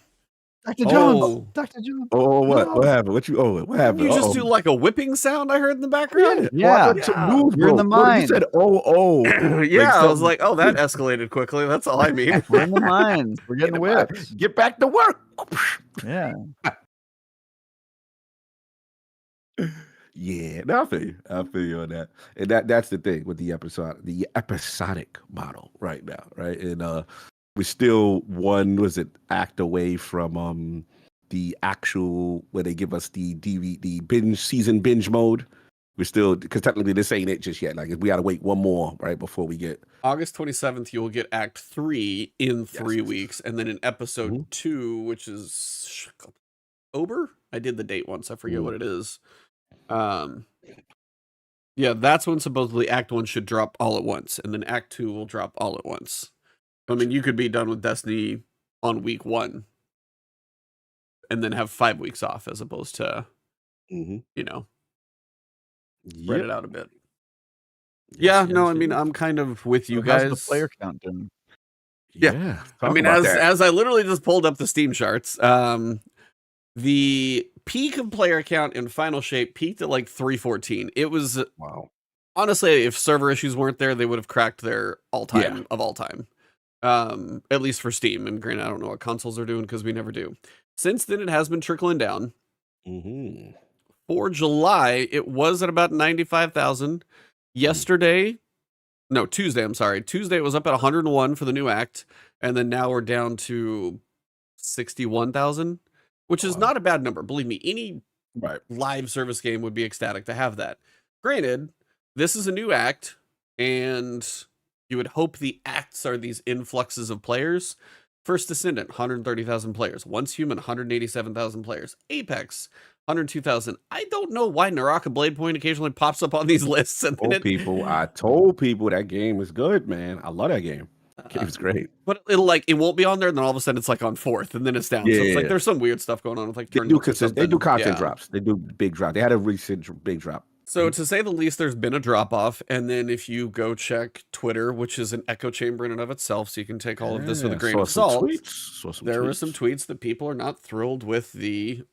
Dr. Jones. Dr. Jones. Oh, what? No. What happened? What happened? You just do like a whipping sound I heard in the background? Yeah. You're in the mine. You said, Yeah, I was like, oh, that escalated quickly. That's all I mean. We're in the mines. We're getting whipped. Get back to work. Yeah. Yeah, no, I feel you on that. And that's the thing with the episodic model right now, right? And we're still act away from the actual where they give us the season binge mode. We're still, because technically this ain't it just yet. Like we gotta wait one more, right, before we get August 27th, you will get Act 3 in 3 weeks, and then in episode 2, which is October. I did the date once. I forget what it is. Yeah, that's when supposedly Act 1 should drop all at once, and then Act 2 will drop all at once. I mean, you could be done with Destiny on week 1 and then have 5 weeks off as opposed to, spread it out a bit. Yeah, no, I mean, I'm kind of with you guys. How's the player count doing? Yeah. I mean, as I literally just pulled up the Steam charts, the peak of player count in Final Shape peaked at like 314. It was, wow. Honestly, if server issues weren't there, they would have cracked their all-time of all time. At least for Steam. And granted, I don't know what consoles are doing because we never do. Since then, it has been trickling down. For July, it was at about 95,000. Tuesday, I'm sorry. Tuesday, it was up at 101 for the new act. And then now we're down to 61,000, which is not a bad number. Believe me, any live service game would be ecstatic to have that. Granted, this is a new act, and you would hope the acts are these influxes of players. First Descendant, 130,000 players. Once Human, 187,000 players. Apex, 102,000. I don't know why Naraka Blade Point occasionally pops up on these lists. And I told people that game is good, man. I love that game. Game's great. But it won't be on there, and then all of a sudden it's like on 4th, and then it's down. So it's like there's some weird stuff going on with like they do content drops. They do big drop. They had a recent big drop. So to say the least, there's been a drop off, and then if you go check Twitter, which is an echo chamber in and of itself, so you can take all of this with a grain of salt. There were some tweets that people are not thrilled with the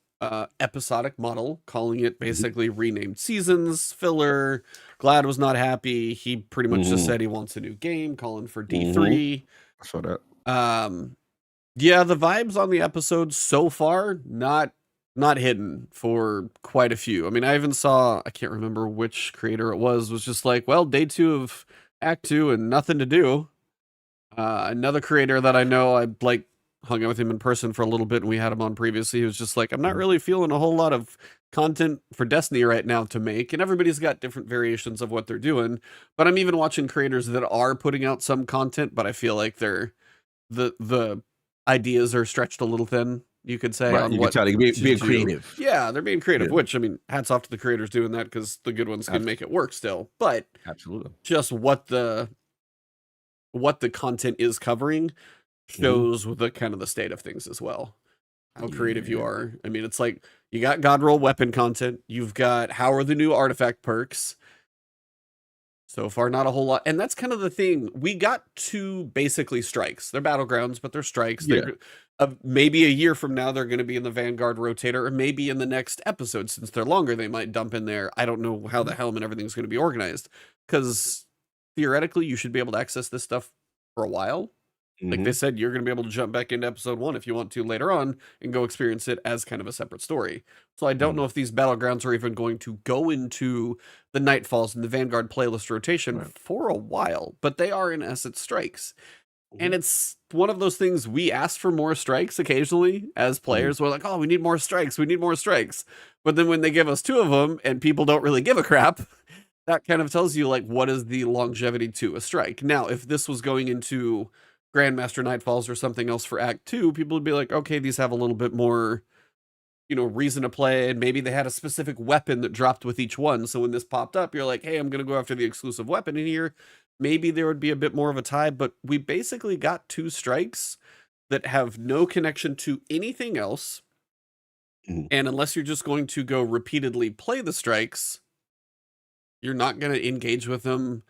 episodic model, calling it basically renamed seasons, filler. Glad was not happy. He pretty much just said he wants a new game, calling for D3. I saw that. Yeah, the vibes on the episode so far, not hidden for quite a few. I mean, I even saw, I can't remember which creator it was just like, well, day 2 of Act 2 and nothing to do. Another creator that I know, I like hung out with him in person for a little bit, and we had him on previously. He was just like, I'm not really feeling a whole lot of content for Destiny right now to make, and everybody's got different variations of what they're doing. But I'm even watching creators that are putting out some content, but I feel like the ideas are stretched a little thin, you could say, Right, on you can what tell they're to being do. creative. Yeah, they're being creative, Yeah. which, I mean, hats off to the creators doing that, because the good ones can make it work still. But Absolutely. just what the content is covering shows the kind of the state of things as well. How creative you are. I mean, it's like you got God roll weapon content. You've got how are the new artifact perks. So far, not a whole lot. And that's kind of the thing. We got 2 basically strikes. They're battlegrounds, but they're strikes. Yeah. Maybe a year from now, they're going to be in the Vanguard rotator, or maybe in the next episode, since they're longer, they might dump in there. I don't know how the helm and everything's going to be organized, because theoretically, you should be able to access this stuff for a while. Like they said, you're going to be able to jump back into episode 1 if you want to later on and go experience it as kind of a separate story. So I don't know if these battlegrounds are even going to go into the Nightfalls and the Vanguard playlist rotation for a while, but they are in essence strikes. And it's one of those things, we asked for more strikes occasionally as players. We're like, oh, we need more strikes. We need more strikes. But then when they give us 2 of them and people don't really give a crap, that kind of tells you, like, what is the longevity to a strike? Now, if this was going into Grandmaster Nightfalls or something else for Act 2, people would be like, okay, these have a little bit more, reason to play, and maybe they had a specific weapon that dropped with each one. So when this popped up, you're like, hey, I'm going to go after the exclusive weapon in here. Maybe there would be a bit more of a tie, but we basically got 2 strikes that have no connection to anything else. And unless you're just going to go repeatedly play the strikes, you're not going to engage with them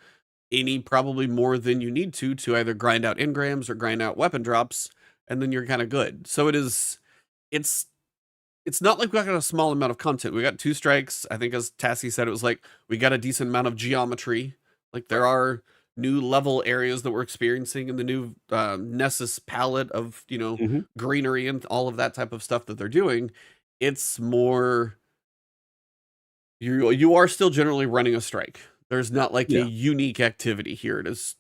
any probably more than you need to either grind out engrams or grind out weapon drops, and then you're kind of good. So it's not like we got a small amount of content. We got 2 strikes. I think as Tassie said, it was like we got a decent amount of geometry. Like there are new level areas that we're experiencing in the new Nessus palette of, greenery and all of that type of stuff that they're doing. It's more, you are still generally running a strike. There's not like a unique activity here. It is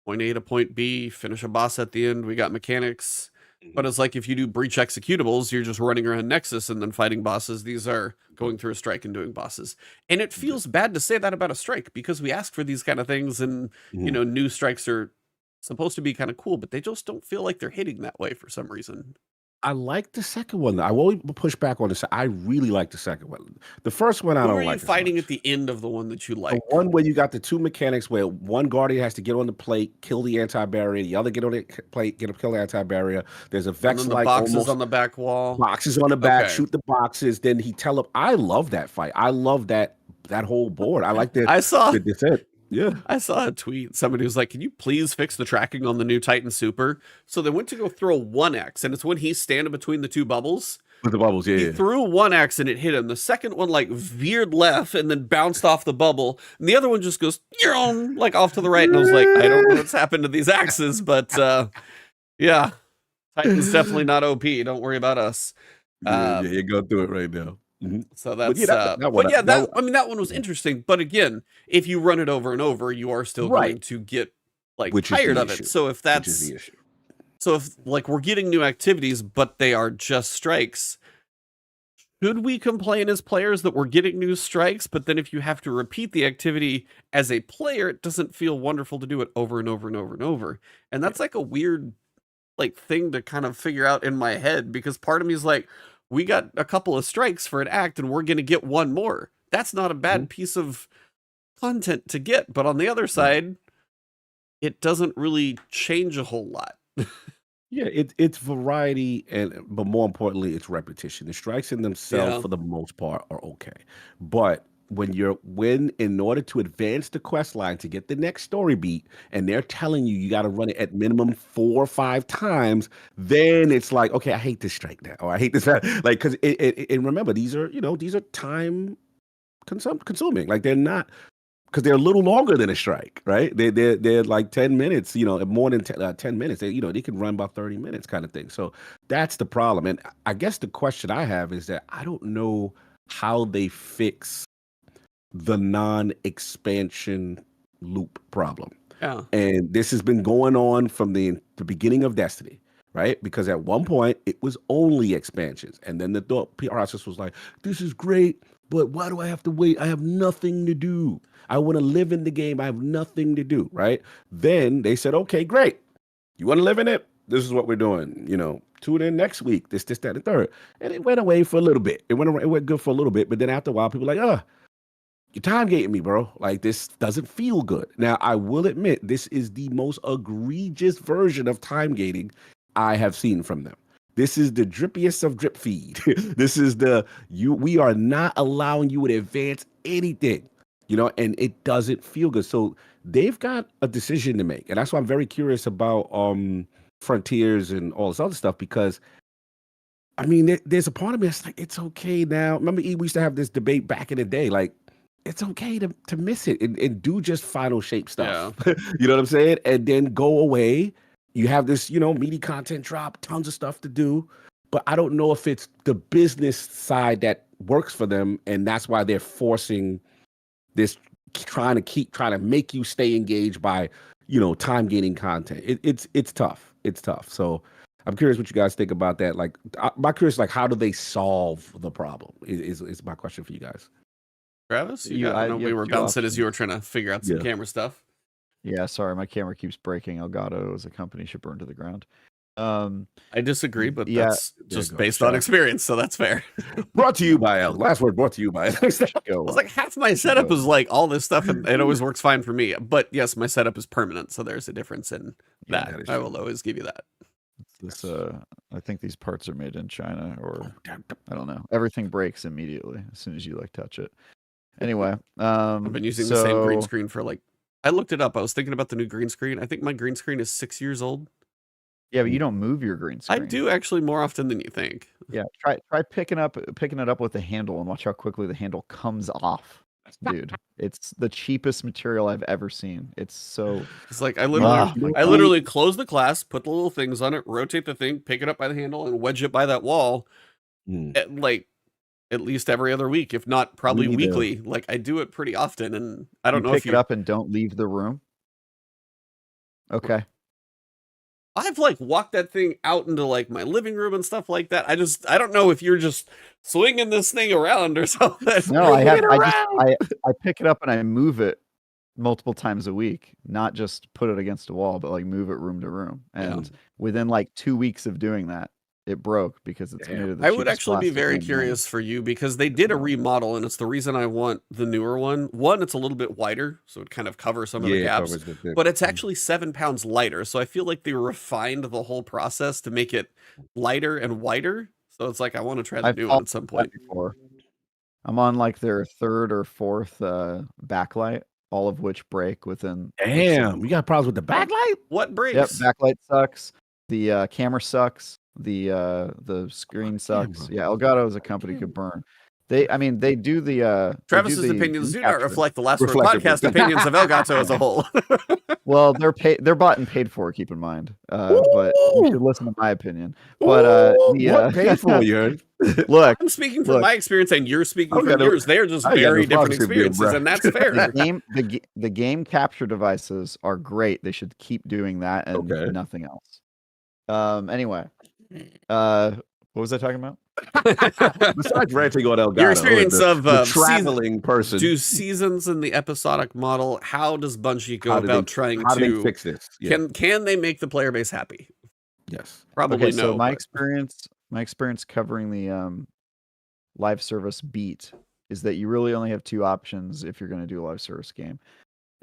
point A to point B, finish a boss at the end. We got mechanics. But it's like if you do breach executables, you're just running around Nexus and then fighting bosses. These are going through a strike and doing bosses. And it feels bad to say that about a strike, because we ask for these kind of things, and new strikes are supposed to be kind of cool, but they just don't feel like they're hitting that way for some reason. I like the second one. I won't push back on this. I really like the second one. The first one I don't like. Who are you fighting at the end of the one that you like? The one where you got the 2 mechanics where one guardian has to get on the plate, kill the anti-barrier, the other get on the plate, kill the anti-barrier. There's a Vex like boxes on the back wall. Boxes on the back, shoot the boxes. Then he I love that fight. I love that whole board. I like that. I saw it. Yeah. I saw a tweet. Somebody was like, can you please fix the tracking on the new Titan Super? So they went to go throw 1x, and it's when he's standing between the 2 bubbles. With the bubbles, yeah. He threw 1x and it hit him. The second one like veered left and then bounced off the bubble. And the other one just goes like off to the right. And I was like, I don't know what's happened to these axes, but yeah. Titan's definitely not OP. Don't worry about us. You go through it right now. So that's that one was interesting. But again, if you run it over and over, you are still going to get like tired of it. So if that's the issue. So if like we're getting new activities, but they are just strikes, should we complain as players that we're getting new strikes? But then if you have to repeat the activity as a player, it doesn't feel wonderful to do it over and over and over and over. And that's like a weird like thing to kind of figure out in my head, because part of me is like, we got a couple of strikes for an act and we're going to get one more. That's not a bad piece of content to get. But on the other side, it doesn't really change a whole lot. Yeah, it's variety, but more importantly, it's repetition. The strikes in themselves, for the most part, are okay. But when in order to advance the quest line to get the next story beat, and they're telling you got to run it at minimum 4 or 5 times, then it's like, okay, I hate this strike now, or I hate this, like, because and remember, these are time consuming. Like they're not, because they're a little longer than a strike, right? They're like 10 minutes, more than 10 minutes. They can run about 30 minutes kind of thing. So that's the problem. And I guess the question I have is that I don't know how they fix the non-expansion loop problem. Yeah. And this has been going on from the beginning of Destiny, right? Because at one point it was only expansions. And then the thought process was like, this is great, but why do I have to wait? I have nothing to do. I want to live in the game. I have nothing to do, right? Then they said, okay, great. You want to live in it? This is what we're doing. Tune in next week. This, that, and the third. And it went away for a little bit. It went good for a little bit. But then after a while, people were like, you're time gating me, bro. Like, this doesn't feel good. Now, I will admit, this is the most egregious version of time gating I have seen from them. This is the drippiest of drip feed. This is we are not allowing you to advance anything, and it doesn't feel good. So they've got a decision to make. And that's why I'm very curious about Frontiers and all this other stuff, because I mean, there's a part of me that's like, it's okay now. Remember, we used to have this debate back in the day, like, it's okay to miss it and do just final shape stuff. Yeah. You know what I'm saying? And then go away. You have this, meaty content drop, tons of stuff to do. But I don't know if it's the business side that works for them, and that's why they're forcing this, trying to make you stay engaged by, time gaining content. It's tough. It's tough. So I'm curious what you guys think about that. Like, I'm curious, like, how do they solve the problem? Is my question for you guys. Travis, we were bouncing as you were trying to figure out some camera stuff. Yeah, sorry, my camera keeps breaking. ElGato as a company should burn to the ground. I disagree, but that's just based on experience, so that's fair. Brought to you by Last word brought to you by I was like, half my setup is like all this stuff, and it always works fine for me. But yes, my setup is permanent, so there's a difference in that. I will always give you that. This, I think these parts are made in China, or I don't know. Everything breaks immediately as soon as you touch it. Anyway, I've been using the same green screen for I looked it up. I was thinking about the new green screen. I think my green screen is 6 years old. Yeah, but you don't move your green screen. I do actually more often than you think. Yeah, try picking it up with the handle and watch how quickly the handle comes off. Dude, it's the cheapest material I've ever seen. It's like I literally close the class, put the little things on it, rotate the thing, pick it up by the handle, and wedge it by that wall. At least every other week, if not probably weekly. Like, I do it pretty often, and I don't know if you pick it up and don't leave the room. Okay. I've walked that thing out into my living room and stuff like that. I don't know if you're just swinging this thing around or something. No, I pick it up and I move it multiple times a week, not just put it against a wall, but move it room to room. And within 2 weeks of doing that, it broke because it's made of the I would actually be very curious for you, because they did a remodel, and it's the reason I want the newer one. One, it's a little bit wider, so it kind of covers some of the gaps, but it's actually 7 pounds lighter. So I feel like they refined the whole process to make it lighter and wider. So it's like, I want to try the new one at some point. I'm on their third or fourth backlight, all of which break within. Damn, you got problems with the backlight? What breaks? Yep, backlight sucks. The camera sucks. The screen sucks. Yeah, ElGato as a company could burn. They do the Travis's opinions do not reflect the Last Word podcast opinions of ElGato as a whole. Well, they're bought and paid for, keep in mind. But you should listen to my opinion. But what paid for you? Look, I'm speaking from my experience, and you're speaking from yours. They're just very different experiences, and that's fair. The game capture devices are great. They should keep doing that and nothing else. Anyway, what was I talking about? Besides ranting on ElGato, your experience of traveling person. Do seasons in the episodic model? How does Bungie go about trying to fix this? Yeah. Can they make the player base happy? Yes, probably no. So my experience covering the live service beat is that you really only have two options if you're going to do a live service game.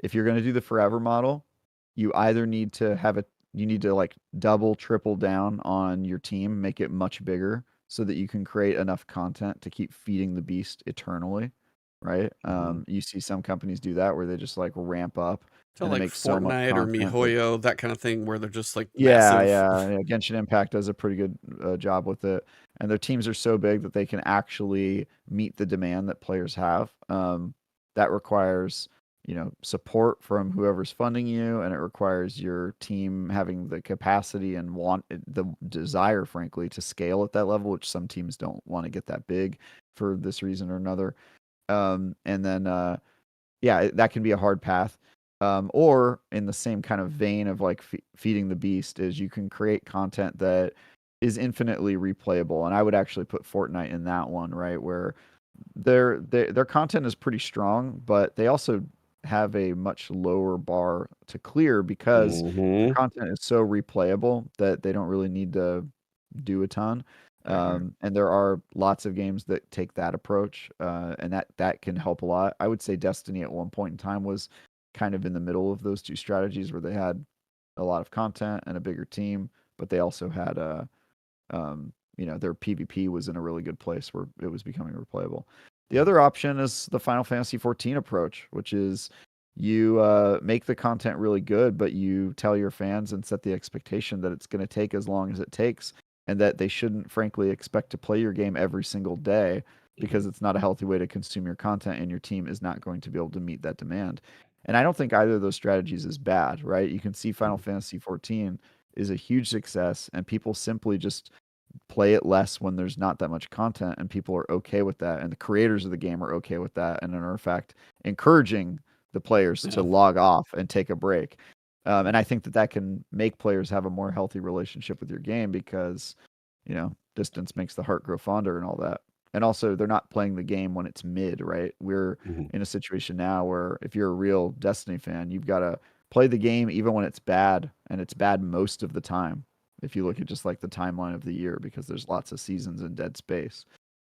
If you're going to do the forever model, you either need to double, triple down on your team, make it much bigger so that you can create enough content to keep feeding the beast eternally, right? You see some companies do that where they just ramp up to make Fortnite or MiHoYo, that kind of thing, where they're just massive. Yeah. Genshin Impact does a pretty good job with it, and their teams are so big that they can actually meet the demand that players have. That requires support from whoever's funding you, and it requires your team having the capacity and the desire, frankly, to scale at that level, which some teams don't want to get that big for this reason or another. And then that can be a hard path. Or in the same kind of vein of like feeding the beast is you can create content that is infinitely replayable. And I would actually put Fortnite in that one, right? Where their content is pretty strong, but they also have a much lower bar to clear because their content is so replayable that they don't really need to do a ton. And there are lots of games that take that approach, and that can help a lot. I would say Destiny at one point in time was kind of in the middle of those two strategies where they had a lot of content and a bigger team, but they also had their PvP was in a really good place where it was becoming replayable. The other option is the Final Fantasy 14 approach, which is you make the content really good, but you tell your fans and set the expectation that it's going to take as long as it takes, and that they shouldn't, frankly, expect to play your game every single day because it's not a healthy way to consume your content, and your team is not going to be able to meet that demand. And I don't think either of those strategies is bad, right? You can see Final Fantasy 14 is a huge success, and people simply just play it less when there's not that much content, and people are okay with that, and the creators of the game are okay with that, and are in fact encouraging the players to log off and take a break. And I think that can make players have a more healthy relationship with your game because, distance makes the heart grow fonder and all that. And also, they're not playing the game when it's mid, right? We're in a situation now where if you're a real Destiny fan, you've got to play the game even when it's bad, and it's bad most of the time. If you look at just like the timeline of the year, because there's lots of seasons in dead space.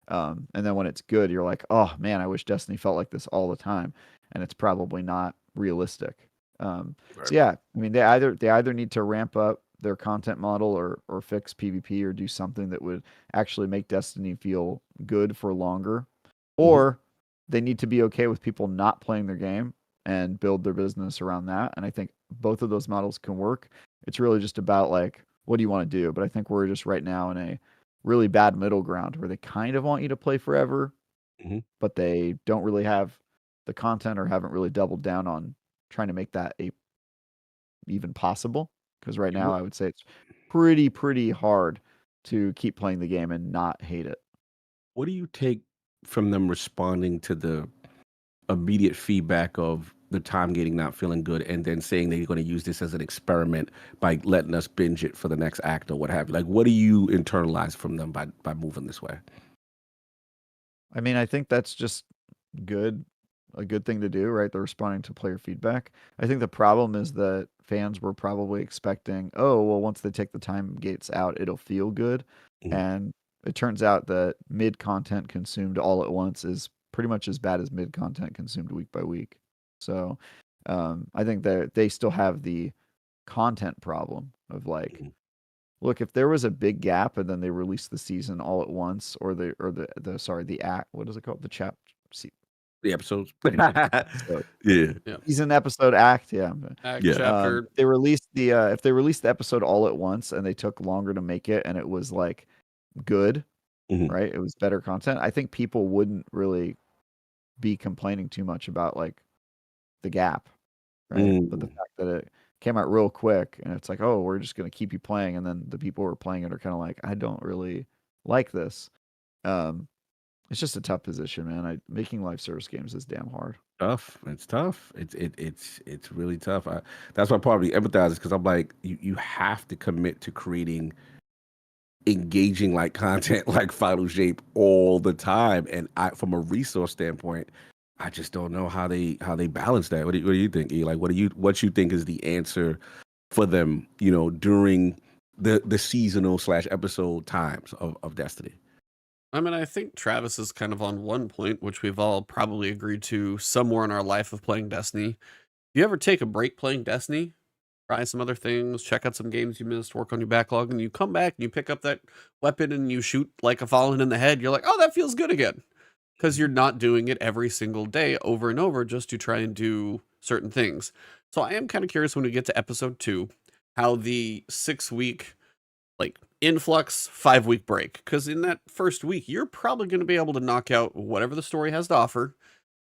And then when it's good, you're like, oh man, I wish Destiny felt like this all the time. And it's probably not realistic. So yeah, I mean, they either need to ramp up their content model or fix PvP or do something that would actually make Destiny feel good for longer, or they need to be okay with people not playing their game and build their business around that. And I think both of those models can work. It's really just about like, what do you want to do? But I think we're just right now in a really bad middle ground where they kind of want you to play forever, but they don't really have the content or haven't really doubled down on trying to make that even possible. Because right now I would say it's pretty hard to keep playing the game and not hate it. What do you take from them responding to the immediate feedback of the time gating not feeling good, and then saying they're going to use this as an experiment by letting us binge it for the next act or what have you? Like, what do you internalize from them by moving this way? I mean, I think that's just a good thing to do, right? They're responding to player feedback. I think the problem is that fans were probably expecting, oh, well, once they take the time gates out, it'll feel good. And it turns out that mid content consumed all at once is pretty much as bad as mid content consumed week by week. So I think that they still have the content problem of like, look, if there was a big gap and then they released the season all at once, or the act, what is it called? The episodes. Yeah. Season, episode, act. Yeah. Act, chapter. They released if they released the episode all at once and they took longer to make it and it was like good, right? It was better content. I think people wouldn't really be complaining too much about like the gap, right? But the fact that it came out real quick and it's like, oh, we're just going to keep you playing. And then the people who are playing it are kind of like, I don't really like this. It's just a tough position, man. Making live service games is damn hard. Tough. It's tough. It's really tough. That's why I probably empathize, because I'm like, you have to commit to creating engaging like content like Final Shape all the time. And from a resource standpoint, I just don't know how they balance that. What do you think, E? Like, what you think is the answer for them, during the seasonal / episode times of Destiny? I mean, I think Travis is kind of on one point, which we've all probably agreed to somewhere in our life of playing Destiny. You ever take a break playing Destiny, try some other things, check out some games you missed, work on your backlog, and you come back and you pick up that weapon and you shoot like a Fallen in the head, you're like, oh, that feels good again. Because you're not doing it every single day over and over just to try and do certain things. So I am kind of curious when we get to episode 2, how the 6-week influx 5-week break, because in that first week you're probably going to be able to knock out whatever the story has to offer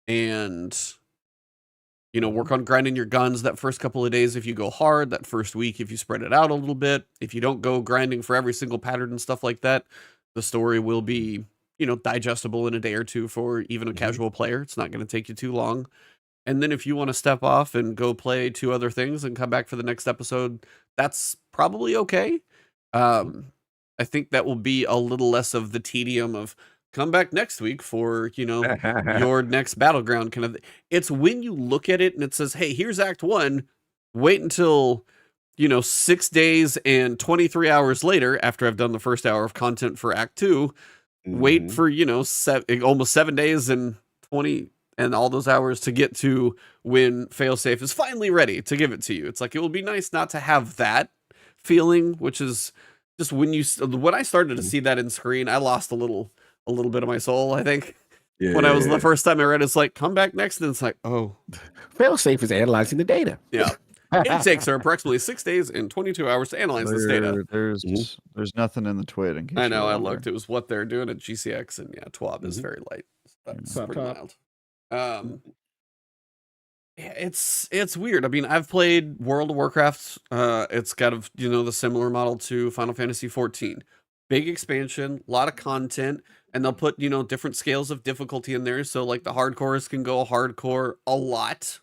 and work on grinding your guns that first couple of days if you go hard, that first week if you spread it out a little bit. If you don't go grinding for every single pattern and stuff like that, the story will be digestible in a day or two for even a casual player. It's not going to take you too long. And then if you want to step off and go play 2 other things and come back for the next episode, that's probably okay. I think that will be a little less of the tedium of come back next week for, your next battleground kind of. It's when you look at it and it says, hey, here's Act 1, wait until 6 days and 23 hours later, after I've done the first hour of content for Act 2, wait for, almost 7 days and 20 and all those hours to get to when Failsafe is finally ready to give it to you. It's like, it will be nice not to have that feeling, which is just when I started to see that in screen, I lost a little bit of my soul, I think. Yeah. When I was the first time I read it, it's like, come back next, and it's like, oh. Failsafe is analyzing the data. Yeah. It takes her approximately 6 days and 22 hours to analyze this data. There's nothing in the twit. In case I know, I wondering. looked. It was what they're doing at GCX, and TWAB is very light. That's pretty mild. It's weird. I mean, I've played World of Warcraft. It's got the similar model to Final Fantasy 14. Big expansion, a lot of content, and they'll put different scales of difficulty in there. So like the hardcores can go hardcore a lot,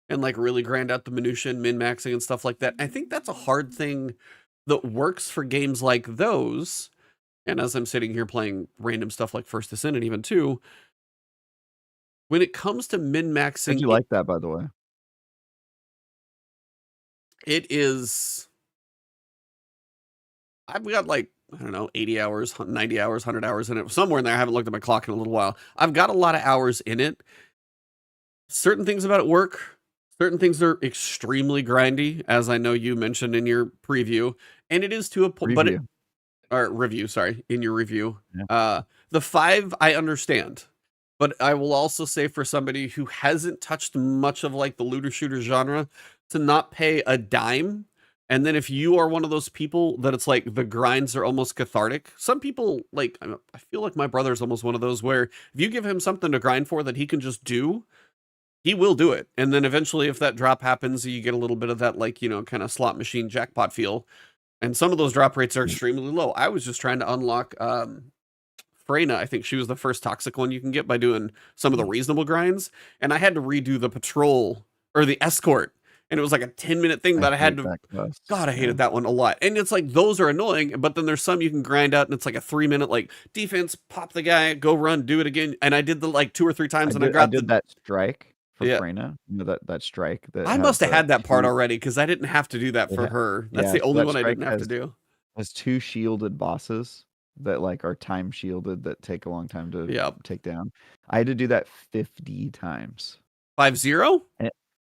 and like really grind out the minutia and min-maxing and stuff like that. I think that's a hard thing that works for games like those. And as I'm sitting here playing random stuff like First Descent and even 2, when it comes to min-maxing... How'd you like that, by the way? It is... I've got like, I don't know, 80 hours, 90 hours, 100 hours in it. Somewhere in there. I haven't looked at my clock in a little while. I've got a lot of hours in it. Certain things about it work. Certain things are extremely grindy, as I know you mentioned in your preview. And it is to a point... in your review. Yeah. The 5, I understand. But I will also say for somebody who hasn't touched much of like the looter shooter genre, to not pay a dime. And then if you are one of those people that it's like the grinds are almost cathartic. Some people, like, I feel like my brother's almost one of those where if you give him something to grind for that he can just do, he will do it. And then eventually if that drop happens, you get a little bit of that like, kind of slot machine jackpot feel. And some of those drop rates are extremely low. I was just trying to unlock Freyna. I think she was the first toxic one you can get by doing some of the reasonable grinds. And I had to redo the patrol or the escort. And it was like a 10-minute thing that I had to... God, I hated that one a lot. And it's like, those are annoying, but then there's some you can grind out and it's like a 3-minute, like, defense, pop the guy, go run, do it again. And I did the, like, 2 or 3 times I did that strike for Freyna. That strike. I must have had that part already because I didn't have to do that for her. That's the only one I didn't have to do. Has 2 shielded bosses that, like, are time shielded that take a long time to take down. I had to do that 50 times. 5-0?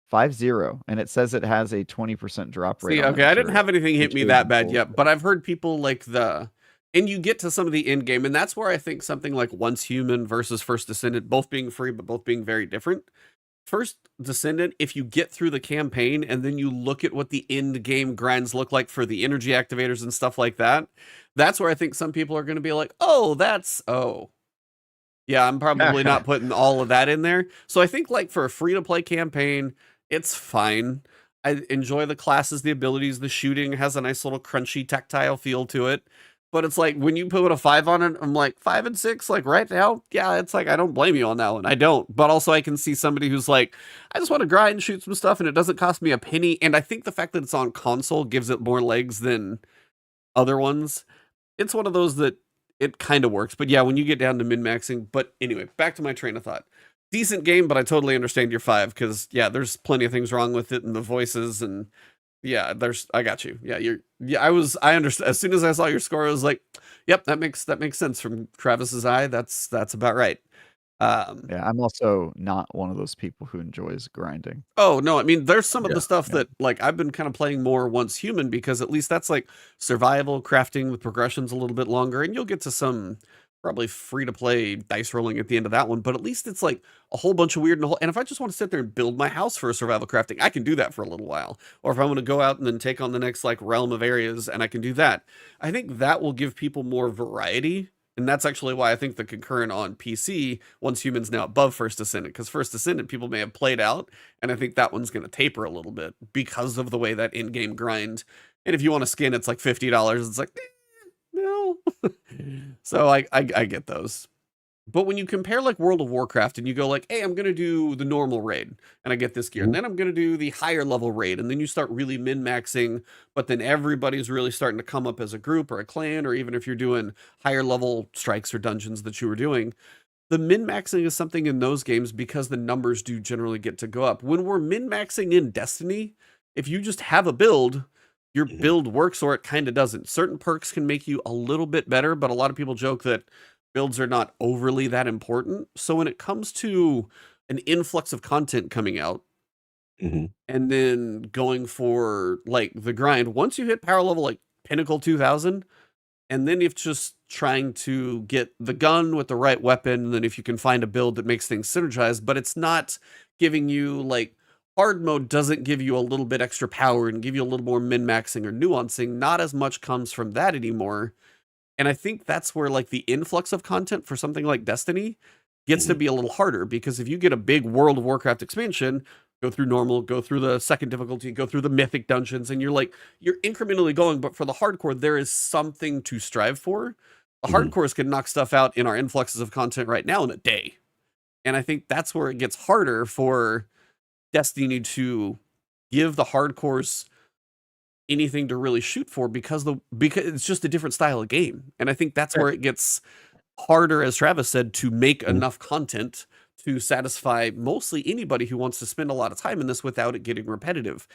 5-0, and it says it has a 20% drop rate. See, okay, I didn't have anything hit me that bad yet, but I've heard people like and you get to some of the end game, and that's where I think something like Once Human versus First Descendant, both being free, but both being very different. First Descendant, if you get through the campaign and then you look at what the end game grinds look like for the energy activators and stuff like that, that's where I think some people are going to be like, yeah, I'm probably not putting all of that in there. So I think like for a free-to-play campaign, it's fine. I enjoy the classes, the abilities, the shooting has a nice little crunchy tactile feel to it. But it's like when you put a 5 on it, I'm like 5 and 6, like right now. Yeah, it's like I don't blame you on that one. I don't. But also I can see somebody who's like, I just want to grind and shoot some stuff and it doesn't cost me a penny. And I think the fact that it's on console gives it more legs than other ones. It's one of those that it kind of works. But yeah, when you get down to min-maxing. But anyway, back to my train of thought. Decent game, but I totally understand your 5 because there's plenty of things wrong with it and the voices and I got you. I understand. As soon as I saw your score, I was like, yep, that makes sense from Travis's eye. That's about right. I'm also not one of those people who enjoys grinding. Oh no, I mean there's some of the stuff that like I've been kind of playing more Once Human because at least that's like survival, crafting, the progression's a little bit longer, and you'll get to some probably free to play dice rolling at the end of that one, but at least it's like a whole bunch of weird and if I just want to sit there and build my house for a survival crafting, I can do that for a little while. Or if I want to go out and then take on the next like realm of areas and I can do that. I think that will give people more variety. And that's actually why I think the concurrent on PC, Once Human's now above First Descendant, because First Descendant people may have played out, and I think that one's going to taper a little bit because of the way that in-game grind. And if you want a skin, it's like $50. It's like, no. So I get those. But when you compare like World of Warcraft and you go like, hey, I'm going to do the normal raid and I get this gear, and then I'm going to do the higher level raid, and then you start really min-maxing, but then everybody's really starting to come up as a group or a clan, or even if you're doing higher level strikes or dungeons that you were doing, the min-maxing is something in those games because the numbers do generally get to go up. When we're min-maxing in Destiny, if you just have a build, your build works or it kind of doesn't. Certain perks can make you a little bit better, but a lot of people joke that builds are not overly that important. So when it comes to an influx of content coming out and then going for like the grind, once you hit power level like Pinnacle 2000, and then if just trying to get the gun with the right weapon, and then if you can find a build that makes things synergized, but it's not giving you like hard mode doesn't give you a little bit extra power and give you a little more min-maxing or nuancing. Not as much comes from that anymore. And I think that's where like the influx of content for something like Destiny gets to be a little harder, because if you get a big World of Warcraft expansion, go through normal, go through the second difficulty, go through the mythic dungeons, and you're incrementally going, but for the hardcore, there is something to strive for. The hardcores can knock stuff out in our influxes of content right now in a day. And I think that's where it gets harder for Destiny to give the hardcores anything to really shoot for, because it's just a different style of game. And I think that's where it gets harder, as Travis said, to make enough content to satisfy mostly anybody who wants to spend a lot of time in this without it getting repetitive.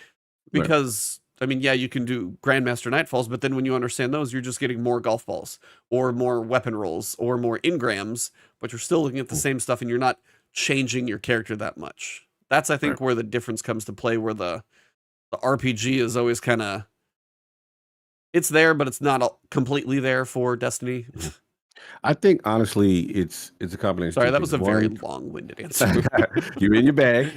Because I mean, yeah, you can do Grandmaster Nightfalls, but then when you understand those, you're just getting more golf balls or more weapon rolls or more engrams, but you're still looking at the same stuff and you're not changing your character that much. That's, I think, where the difference comes to play, where the RPG is always kind of, it's there, but it's not completely there for Destiny. I think honestly, it's a combination. Sorry, that was a very long-winded answer. You're in your bag.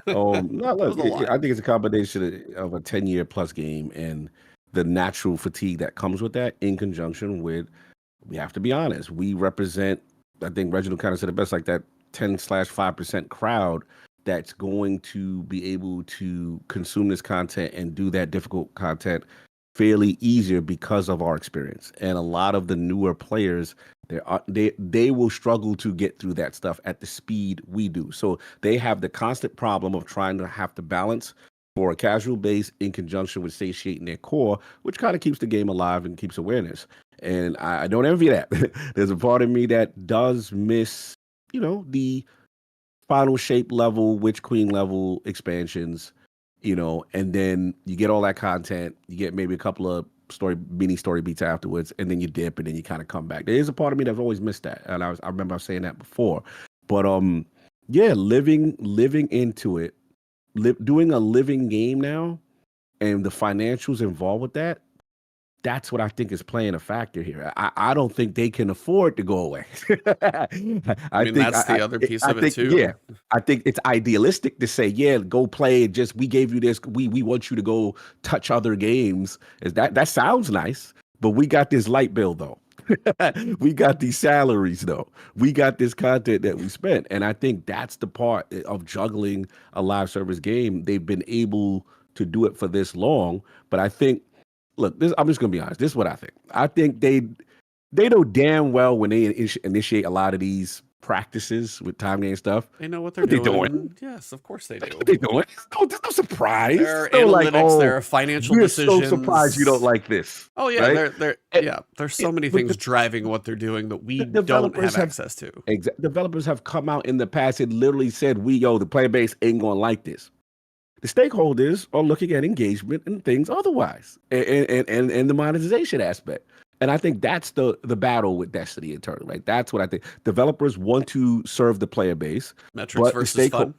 No, look, I think it's a combination of a 10-year plus game and the natural fatigue that comes with that, in conjunction with, we have to be honest, we represent, I think Reginald kind of said it best, like that 10/5% crowd that's going to be able to consume this content and do that difficult content fairly easier because of our experience. And a lot of the newer players, they will struggle to get through that stuff at the speed we do. So they have the constant problem of trying to have to balance for a casual base in conjunction with satiating their core, which kind of keeps the game alive and keeps awareness. And I don't envy that. There's a part of me that does miss, the final shape level, Witch Queen level expansions, and then you get all that content, you get maybe a couple of mini story beats afterwards, and then you dip, and then you kind of come back. There is a part of me that's always missed that, and I remember I was saying that before. But yeah, living into it, doing a living game now, and the financials involved with that. That's what I think is playing a factor here. I don't think they can afford to go away. I mean, that's the other piece of it too. Yeah, I think it's idealistic to say, yeah, go play. Just, we gave you this. We want you to go touch other games. That sounds nice, but we got this light bill though. We got these salaries though. We got this content that we spent, and I think that's the part of juggling a live service game. They've been able to do it for this long, but I think. Look, I'm just going to be honest. This is what I think. I think they know damn well when they initiate a lot of these practices with time game stuff. They know what they're doing. Yes, of course they do. What they doing? There's no surprise. There are analytics, there are financial decisions. We're so surprised you don't like this. Oh yeah, right? There's so many things driving what they're doing that we don't have access to. Developers have come out in the past and literally said, the player base ain't going to like this. The stakeholders are looking at engagement and things otherwise, and the monetization aspect. And I think that's the battle with Destiny in turn, right? That's what I think. Developers want to serve the player base. Metrics versus fun.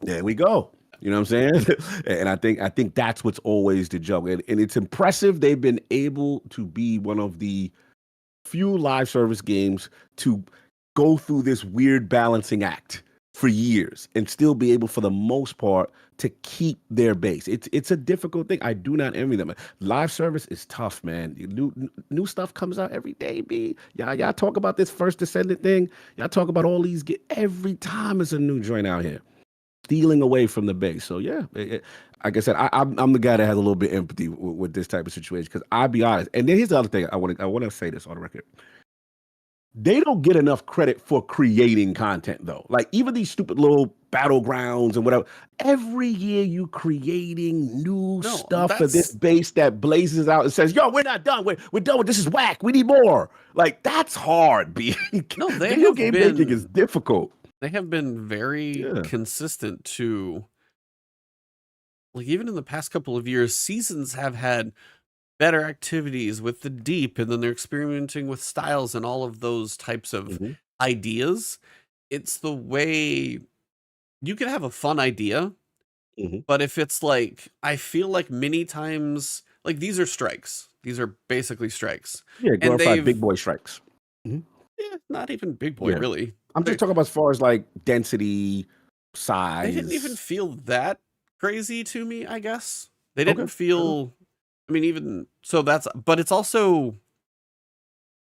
There we go. You know what I'm saying? And I think that's what's always the joke. And it's impressive they've been able to be one of the few live service games to go through this weird balancing act for years and still be able, for the most part, to keep their base. It's a difficult thing. I do not envy them. Live service is tough, man. New stuff comes out every day, B. Y'all talk about this First Descendant thing. Y'all talk about all these. Every time is a new joint out here, stealing away from the base. So yeah, like I said, I'm the guy that has a little bit of empathy with this type of situation, because I'll be honest. And then here's the other thing. I want to say this on the record. they don't get enough credit for creating content though. Like even these stupid little battlegrounds and whatever. Every year you creating new No, stuff for this that's base that blazes out and says, "Yo, we're not done. We're done with this. Is whack. We need more." Like that's hard. no, Video game making is difficult. they have been very Yeah. consistent to, like, even in the past couple of years, seasons have had better activities with the deep, and then they're experimenting with styles and all of those types of Mhm. ideas. It's the way you can have a fun idea, Mhm. but if it's like, I feel like many times, like, these are strikes. These are basically strikes. Yeah, And glorified big they've, boy strikes. Mhm. not even big boy, Yeah. really. I'm just talking about as far as like density, They didn't even size. feel that crazy to me, I guess. They Okay. didn't feel, I mean, even so but it's also,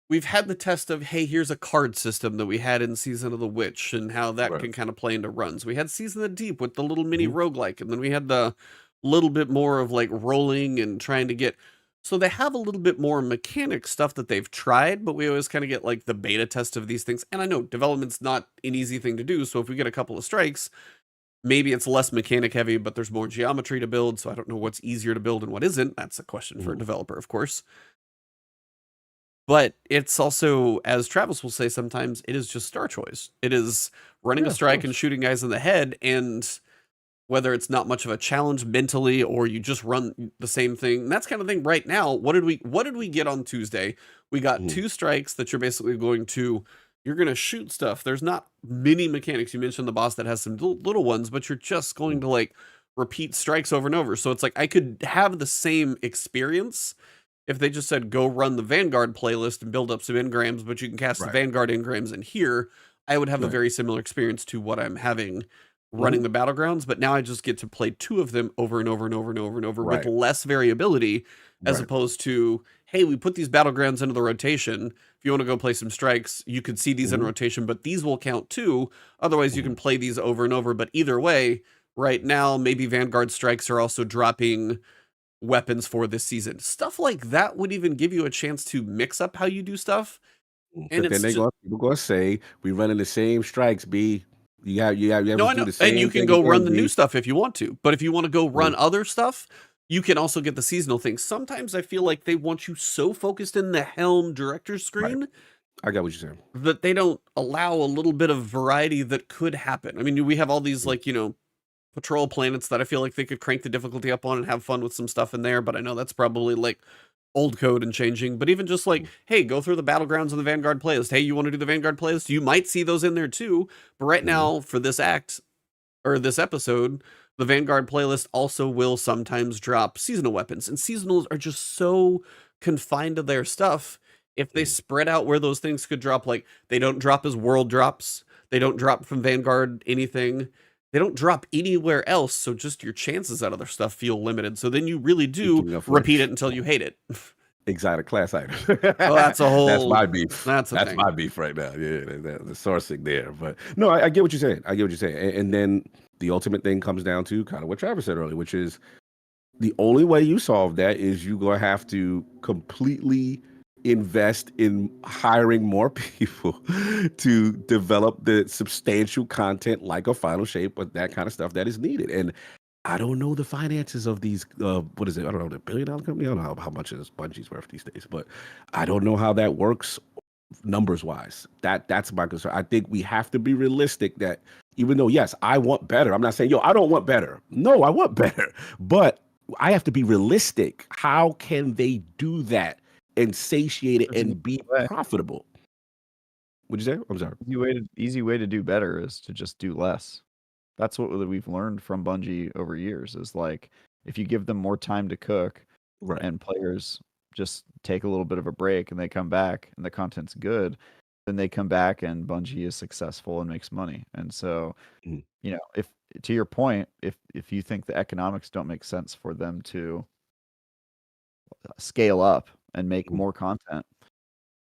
we've had the test of, hey, here's a card system that we had in Season of the Witch and how that Right. can kind of play into runs. We had Season of the Deep with the little mini Mhm. roguelike, and then we had the little bit more of like rolling and trying to get. So they have a little bit more mechanic stuff that they've tried, but we always kind of get like the beta test of these things. And I know development's not an easy thing to do. So if we get a couple of strikes, maybe it's less mechanic heavy, but there's more geometry to build. So I don't know what's easier to build and what isn't. That's a question for a Mhm. developer, of course. But it's also, as Travis will say sometimes, it is just star choice. It is running Yeah, a of strike and course. shooting guys in the head, and whether it's not much of a challenge mentally or you just run the same thing. And that's kind of thing right now. What did we get on Tuesday? We got Mhm. 2 strikes that you're basically you're going to shoot stuff. There's not many mechanics. You mentioned the boss that has some little ones, but you're just going Mhm. to like repeat strikes over and over. So it's like I could have the same experience if they just said, go run the Vanguard playlist and build up some engrams, but you can cast the Right. Vanguard engrams in here, I would have a Right. very similar experience to what I'm having running Mhm. the Battlegrounds. But now I just get to play 2 of them over and over and over and over and over with Right. less variability, as Right. opposed to, hey, we put these Battlegrounds into the rotation. If you want to go play some strikes, you could see these in Mhm. rotation, but these will count too. Otherwise, you Mhm. can play these over and over. But either way, right now, maybe Vanguard strikes are also dropping weapons for this season. Stuff like that would even give you a chance to mix up how you do stuff. And But then it's just, people gonna say we running the same strikes, B. You have no, us I do know. the And you same can thing go again, run the new B. stuff if you want to. But if you want to go run Mhm. other stuff, you can also get the seasonal things. Sometimes I feel like they want you so focused in the helm director's Right. screen I got what you're saying. that they don't allow a little bit of variety that could happen. I mean, we have all these Mhm. like, patrol planets that I feel like they could crank the difficulty up on and have fun with some stuff in there, but I know that's probably like old code and changing. But even just like, Mhm. hey, go through the Battlegrounds and the Vanguard playlist. Hey, you want to do the Vanguard playlist? You might see those in there too. But right Mhm. now, for this act or this episode, the Vanguard playlist also will sometimes drop seasonal weapons. And seasonals are just so confined to their stuff. If they Mhm. spread out where those things could drop, like they don't drop as world drops, they don't drop from Vanguard anything. They don't drop anywhere else, so just your chances at other stuff feel limited. So then you really do Speaking of repeat which, it until you hate it. exotic class item. Well, that's a That's my whole beef. that's a That's thing. my beef right now. Yeah, the sourcing there. But no, I get what you're saying. I get what you're saying. And then the ultimate thing comes down to kind of what Travis said earlier, which is the only way you solve that is you're gonna have to completely invest in hiring more people to develop the substantial content like a final shape with that kind of stuff that is needed. And I don't know the finances of these. What is it? I don't know, the $1 billion company. I don't know how much is Bungie's worth these days, but I don't know how that works numbers wise. That's my concern. I think we have to be realistic that even though yes, I want better. I'm not saying yo, I don't want better. No, I want better, but I have to be realistic. How can they do that and satiate it There's an and be easy way. profitable? What'd you say? I'm sorry. Easy way to do better is to just do less. That's what we've learned from Bungie over years is like if you give them more time to cook Right. and players just take a little bit of a break and they come back and the content's good, then they come back and Bungie is successful and makes money. And so, Mhm. if to your point, if you think the economics don't make sense for them to scale up and make Mhm. more content,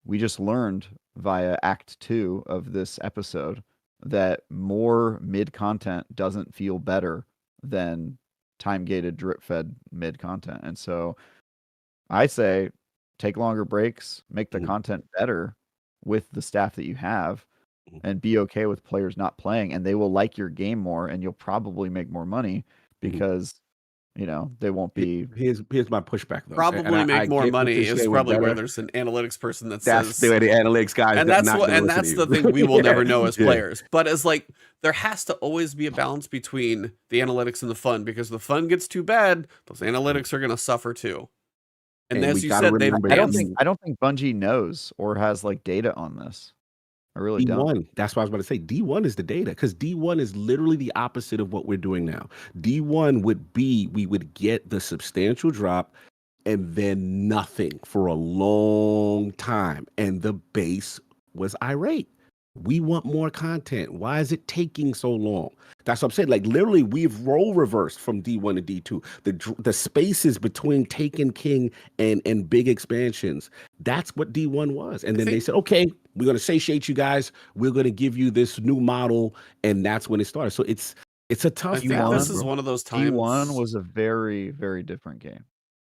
we just learned via Act 2 of this episode that more mid content doesn't feel better than time gated drip fed mid content. And so I say take longer breaks, make the Mhm. content better, with the staff that you have and be okay with players not playing, and they will like your game more, and you'll probably make more money because they won't be. Here's my pushback though. Probably I make more get what money you're is saying with probably where better. there's an analytics person that That's says, the way the analytics guys. and that's the thing we will never know as Yeah. players. But as like, there has to always be a balance between the analytics and the fun, because the fun gets too bad, those analytics are going to suffer too. And And as we you gotta said, they've remember I don't that banned. think I don't think Bungie knows or has like data on this. I really don't. D1. That's what I was about to say. D1 is the data, because D1 is literally the opposite of what we're doing now. D1 would be, we would get the substantial drop and then nothing for a long time. And the base was irate. We want more content. Why is it taking so long? That's what I'm saying. Like literally, we've role reversed from D1 to D2. The spaces between Taken King and big expansions. That's what D1 was. And then they said, okay, we're going to satiate you guys. We're going to give you this new model, and that's when it started. So it's a tough. I think this is one of those times. D1 was a very, very different game.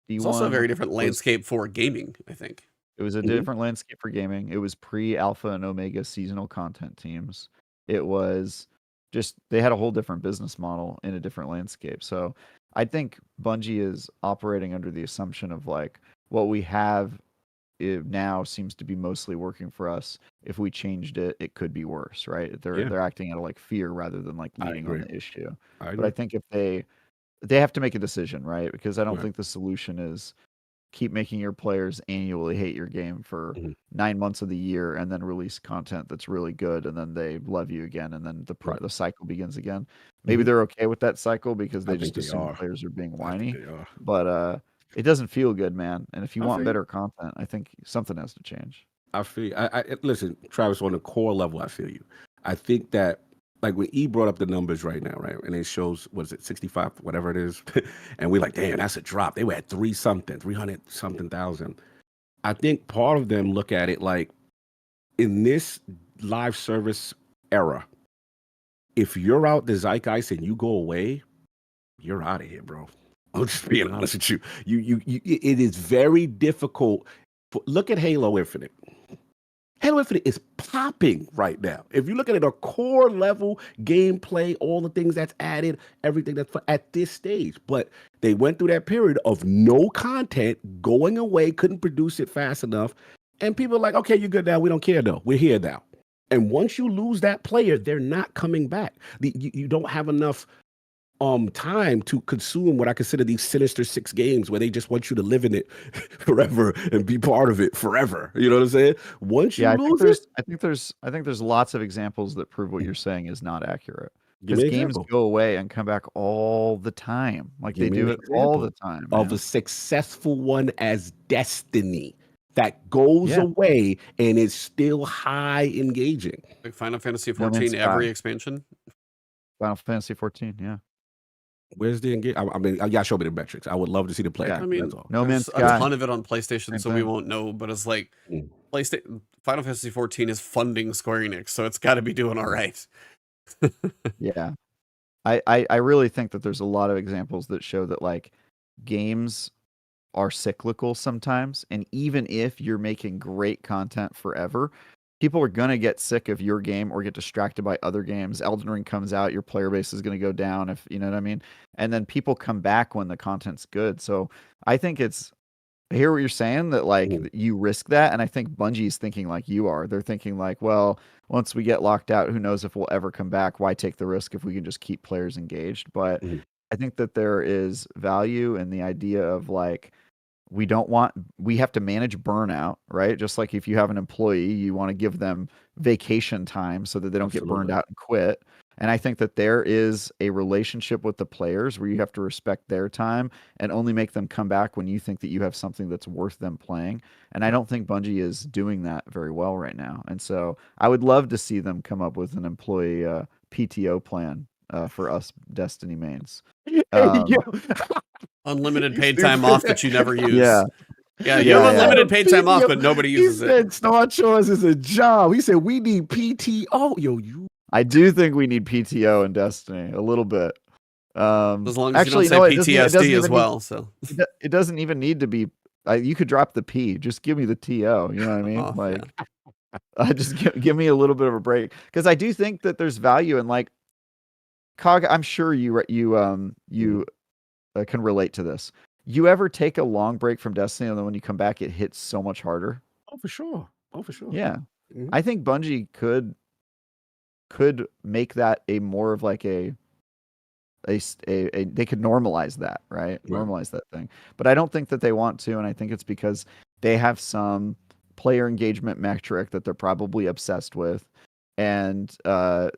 It's also a very different landscape for gaming, I think. It was a different landscape for gaming. It was pre-alpha and omega seasonal content teams. It was just, they had a whole different business model in a different landscape. So I think Bungie is operating under the assumption of like, what we have now seems to be mostly working for us. If we changed it, it could be worse, right? They're acting out of like fear rather than like leading on the issue. But I think if they have to make a decision, right? Because I don't think the solution is keep making your players annually hate your game for 9 months of the year and then release content that's really good, and then they love you again, and then the cycle begins again. Maybe they're okay with that cycle because they just assume players are being whiny. But it doesn't feel good, man. And if you want better content, I think something has to change. I feel. Listen, Travis. On the core level, I feel you. I think that, like when E brought up the numbers right now, right, and it shows, what is it, 65, whatever it is, and we're like, damn, that's a drop. They were at 300 something thousand. I think part of them look at it like, in this live service era, if you're out the zeitgeist and you go away, you're out of here, bro. I'm just being honest with you. It is very difficult. Look at Halo Infinite. Halo Infinite is popping right now. If you look at it, a core level gameplay, all the things that's added, everything that's at this stage. But they went through that period of no content, going away, couldn't produce it fast enough. And people are like, okay, you're good now. We don't care though. We're here now. And once you lose that player, they're not coming back. You don't have enough time to consume what I consider these sinister 6 games where they just want you to live in it forever and be part of it forever. You know what I'm saying? Once you lose it, I think there's lots of examples that prove what you're saying is not accurate. Because games go away and come back all the time. Like they do it all the time. Of a successful one as Destiny that goes away and is still high engaging. Like Final Fantasy 14, every expansion. Final Fantasy 14, yeah. Where's the engagement? I mean, y'all show me the metrics. I would love to see the play. I mean, No Man's a Sky. ton of it on PlayStation, so we won't know. But it's like PlayStation, Final Fantasy 14 is funding Square Enix, so it's got to be doing all right. Yeah, I really think that there's a lot of examples that show that like games are cyclical sometimes, and even if you're making great content forever, people are gonna get sick of your game or get distracted by other games. Elden Ring comes out, your player base is gonna go down, if you know what I mean. And then people come back when the content's good. So I think I hear what you're saying, that like you risk that, and I think Bungie's thinking like you are. They're thinking like, well, once we get locked out, who knows if we'll ever come back? Why take the risk if we can just keep players engaged? But I think that there is value in the idea of like, we have to manage burnout, right? Just like if you have an employee, you want to give them vacation time so that they don't get burned out and quit. And I think that there is a relationship with the players where you have to respect their time and only make them come back when you think that you have something that's worth them playing. And I don't think Bungie is doing that very well right now. And so I would love to see them come up with an employee PTO plan for us Destiny mains. Unlimited paid time off that you never use. Yeah, you have unlimited paid time off, but nobody uses it. He said Star Chores is a job. He said we need PTO. I do think we need PTO in Destiny a little bit. As long as you don't say PTSD as well. So it doesn't even need to be. You could drop the P. Just give me the TO. You know what I mean? Just give me a little bit of a break, because I do think that there's value in, like, Cog. I'm sure you can relate to this. You ever take a long break from Destiny, and then when you come back, it hits so much harder? Oh, for sure. Oh, for sure. Yeah. Mhm. I think Bungie could make that a more of like a they could normalize that, right? Right. Normalize that thing. But I don't think that they want to, and I think it's because they have some player engagement metric that they're probably obsessed with, and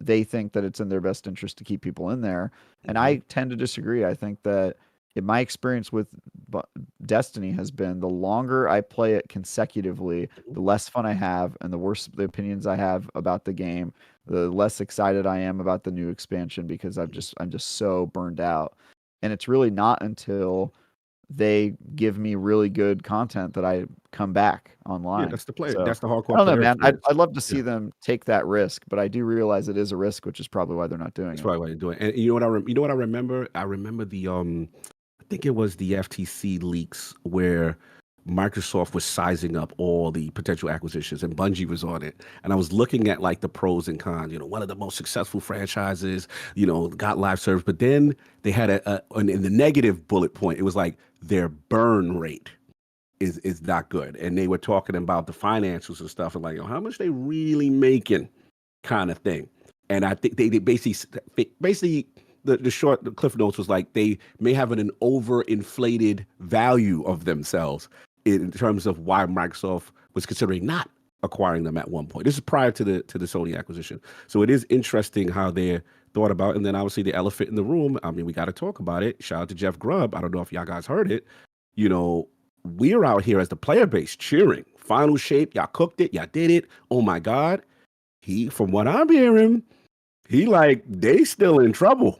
they think that it's in their best interest to keep people in there. And I tend to disagree. I think that in my experience with Destiny has been, the longer I play it consecutively, the less fun I have, and the worse the opinions I have about the game, the less excited I am about the new expansion, because I'm just so burned out. And it's really not until they give me really good content that I come back online. Yeah, that's the play. So, That's the I hardcore don't know, player man. experience. I'd love to see them take that risk, but I do realize it is a risk, which is probably why they're not doing That's it. probably why they're doing it. And you know what I remember? I remember the I think it was the FTC leaks where Microsoft was sizing up all the potential acquisitions, and Bungie was on it. And I was looking at like the pros and cons. You know, one of the most successful franchises. You know, got live service, but then they had in the negative bullet point. It was like their burn rate is not good, and they were talking about the financials and stuff, and like, how much they really making, kind of thing. And I think they basically the cliff notes was like they may have an overinflated value of themselves in terms of why Microsoft was considering not acquiring them at one point. This is prior to the Sony acquisition. So it is interesting how they thought about. And then obviously the elephant in the room, I mean, we got to talk about it. Shout out to Jeff Grubb. I don't know if y'all guys heard it. You know, we're out here as the player base cheering. Final shape, y'all cooked it, y'all did it. Oh my God. From what I'm hearing, they still in trouble.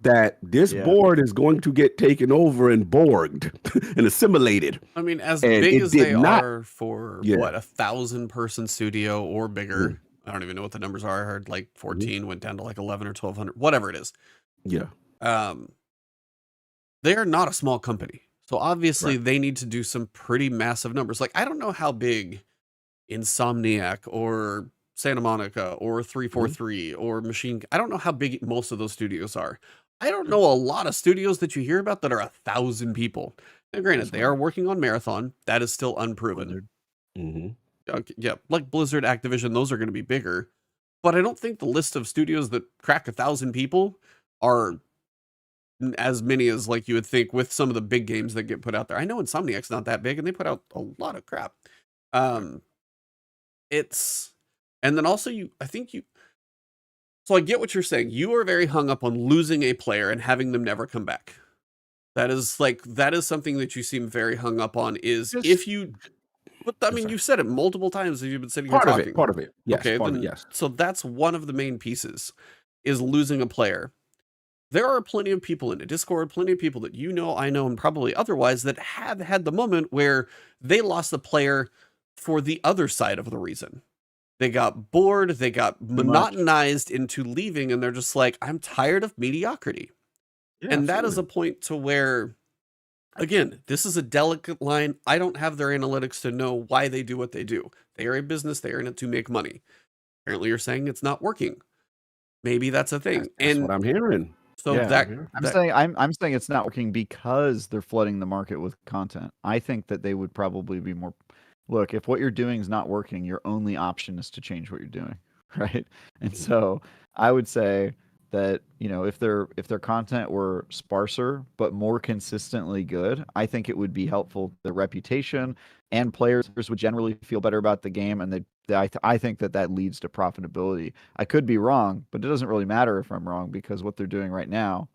That this board is going to get taken over and borged and assimilated. I mean, as And big it as did they not- are for Yeah. what, 1,000-person studio or bigger. I don't even know what the numbers are. I heard like 14 went down to like 11 or 1,200, whatever it is. Yeah. They are not a small company. So obviously they need to do some pretty massive numbers. Like, I don't know how big Insomniac or Santa Monica or 343 or Machine. I don't know how big most of those studios are. I don't know a lot of studios that you hear about that are 1,000 people. Now, granted, they are working on Marathon. That is still unproven. Yeah, like Blizzard, Activision, those are going to be bigger. But I don't think the list of studios that crack 1,000 people are as many as like you would think with some of the big games that get put out there. I know Insomniac's not that big, and they put out a lot of crap. And then also so I get what you're saying. You are very hung up on losing a player and having them never come back. That is something that you seem very hung up on, but I mean, you've said it multiple times as you've been sitting here talking. Part of it. Yes. Okay, Part of then, it, yes. so that's one of the main pieces, is losing a player. There are plenty of people in the Discord, plenty of people that you know, I know, and probably otherwise, that have had the moment where they lost the player for the other side of the reason. They got bored, they got monotonized into leaving, and they're just like, I'm tired of mediocrity. Yeah, and that is absolutely. a point to where, again, this is a delicate line. I don't have their analytics to know why they do what they do. They are a business, they are in it to make money. Apparently you're saying it's not working. Maybe that's a thing. That's what I'm hearing. So I'm saying it's not working because they're flooding the market with content. I think that they would probably be more. Look, if what you're doing is not working, your only option is to change what you're doing, right? And so I would say that, you know, if their content were sparser but more consistently good, I think it would be helpful to their reputation, and players would generally feel better about the game, and I think that leads to profitability. I could be wrong, but it doesn't really matter if I'm wrong, because what they're doing right now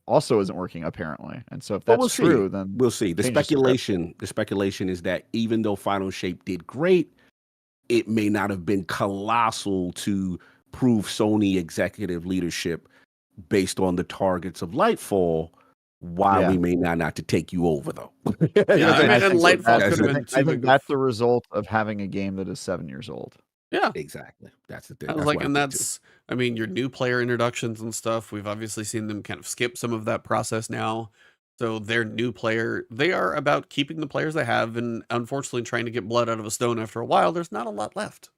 also isn't working, apparently. And so if that's true, then we'll see. The speculation is that even though Final Shape did great, it may not have been colossal to prove Sony executive leadership based on the targets of Lightfall. Why we may not to take you over, though. I think that's the result of having a game that is 7 years old. Yeah, exactly. That's the thing. I was like, and that's, I mean, your new player introductions and stuff, we've obviously seen them kind of skip some of that process now. So their new player, they are about keeping the players they have, and unfortunately trying to get blood out of a stone after a while. There's not a lot left.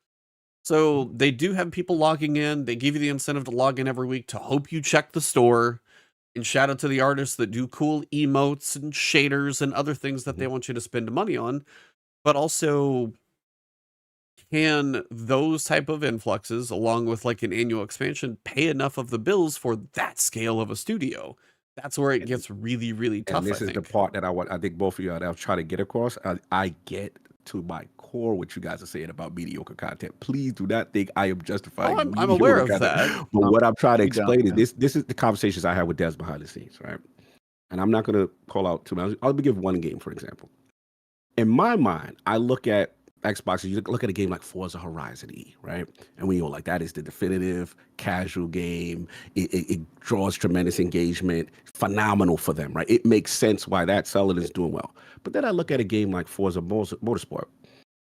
So they do have people logging in. They give you the incentive to log in every week to hope you check the store. And shout out to the artists that do cool emotes and shaders and other things that they want you to spend money on. But also, can those type of influxes, along with like an annual expansion, pay enough of the bills for that scale of a studio? That's where it gets really, really tough. And this is the part that I think both of you are trying to get across. I get to my core what you guys are saying about mediocre content. Please do not think I am justifying. Oh, I'm aware of that. But what I'm trying to explain is this is the conversations I have with Des behind the scenes, right? And I'm not going to call out too much. I'll give one game, for example. In my mind, I look at Xbox, you look at a game like Forza Horizon E, right? And we know like that is the definitive casual game. It draws tremendous engagement, phenomenal for them, right? It makes sense why that seller is doing well. But then I look at a game like Forza Motorsport,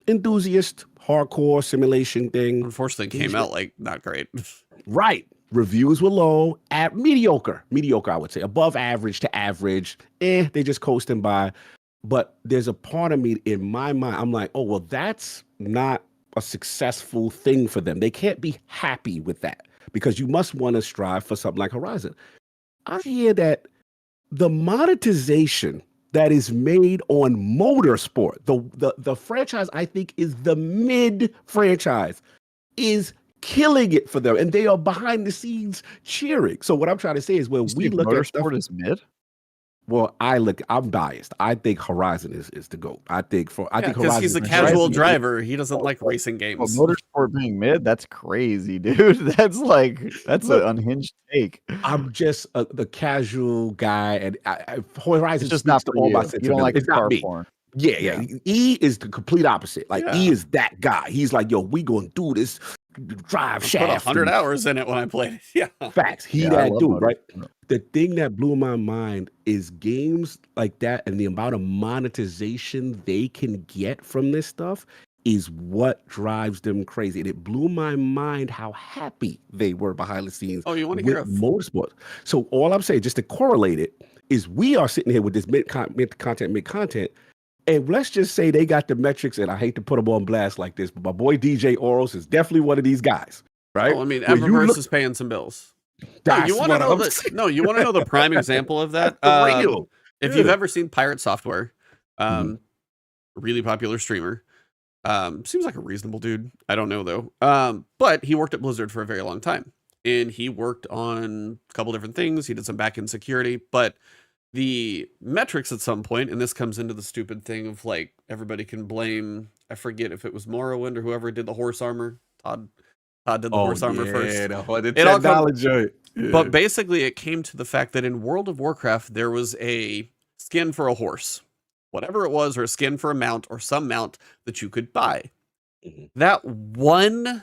enthusiast, hardcore simulation thing. Unfortunately, it came out like not great. Right. Reviews were low, at mediocre, I would say, above average to average. They just coasting by. But there's a part of me in my mind, I'm like, oh, well, that's not a successful thing for them. They can't be happy with that because you must want to strive for something like Horizon. I hear that the monetization that is made on Motorsport, the franchise I think is the mid franchise, is killing it for them. And they are behind the scenes cheering. So what I'm trying to say is when we look at stuff, Motorsport is mid. Well, I'm biased. I think Horizon is the GOAT. I think Horizon, because he's a casual driver. He doesn't like racing games. Well, Motorsport being mid, that's crazy, dude. That's an unhinged take. I'm just the casual guy, and Horizon It's just not for all you. my You don't sensibilities. like It's not car me. porn. Yeah. E is the complete opposite. Like E is that guy. He's like, yo, we gonna do this. Drive I shaft. put 100 hours in it when I played it. Yeah. Facts. Yeah, That dude, right? Motorsport. The thing that blew my mind is games like that and the amount of monetization they can get from this stuff is what drives them crazy. And it blew my mind how happy they were behind the scenes. Oh, you want to hear Motorsport. So all I'm saying, just to correlate it, is we are sitting here with this mid content. And let's just say they got the metrics, and I hate to put them on blast like this, but my boy DJ Oros is definitely one of these guys, right? Oh, I mean, Eververse is paying some bills. No, you want to know you want to know the prime example of that? If you've ever seen Pirate Software, really popular streamer, seems like a reasonable dude. I don't know though. But he worked at Blizzard for a very long time, and he worked on a couple different things. He did some back-end security, but the metrics at some point, and this comes into the stupid thing of like everybody can blame. I forget if it was Morrowind or whoever did the horse armor. Todd did the horse armor first. But basically, it came to the fact that in World of Warcraft, there was a skin for a horse, whatever it was, or a skin for a mount, or some mount that you could buy. That one,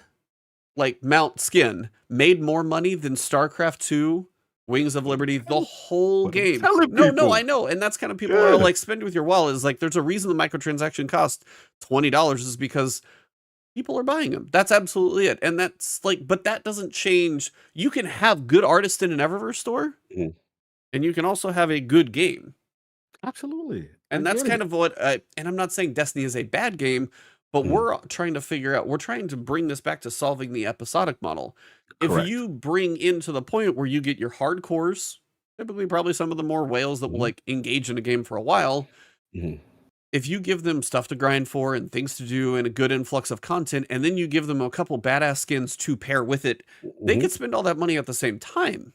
like mount skin, made more money than StarCraft 2, Wings of Liberty, the whole game. No, I know, and that's kind of people are like spend with your wallet. Is like there's a reason the microtransaction cost $20 is because people are buying them. That's absolutely it. And that's like, but that doesn't change. You can have good artists in an Eververse store, and you can also have a good game. Absolutely. And that's kind of what, and I'm not saying Destiny is a bad game, but we're trying to figure out, we're trying to bring this back to solving the episodic model. Correct. If you bring into the point where you get your hardcores, typically probably some of the more whales that will like engage in a game for a while, if you give them stuff to grind for and things to do and a good influx of content, and then you give them a couple badass skins to pair with it, they could spend all that money at the same time.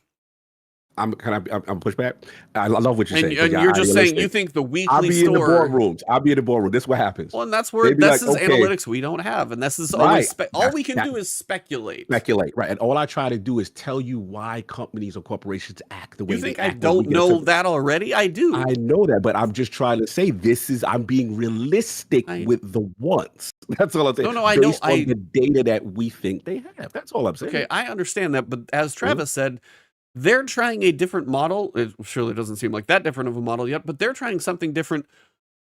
I'm push back. I love what you're saying. And you're just saying you think the weekly I'll be store. In the boardrooms. I'll be in the boardroom. This is what happens. Well, and that's where this is analytics we don't have, and this is always all we can do is speculate. Speculate, right? And all I try to do is tell you why companies or corporations act the way they act. You think I don't know that already? I do. I know that, but I'm just trying to say I'm being realistic with the ones. That's all I'm saying. No, I know. Based on the data that we think they have. That's all I'm saying. Okay, I understand that, but as Travis said, they're trying a different model. It surely doesn't seem like that different of a model yet, but they're trying something different.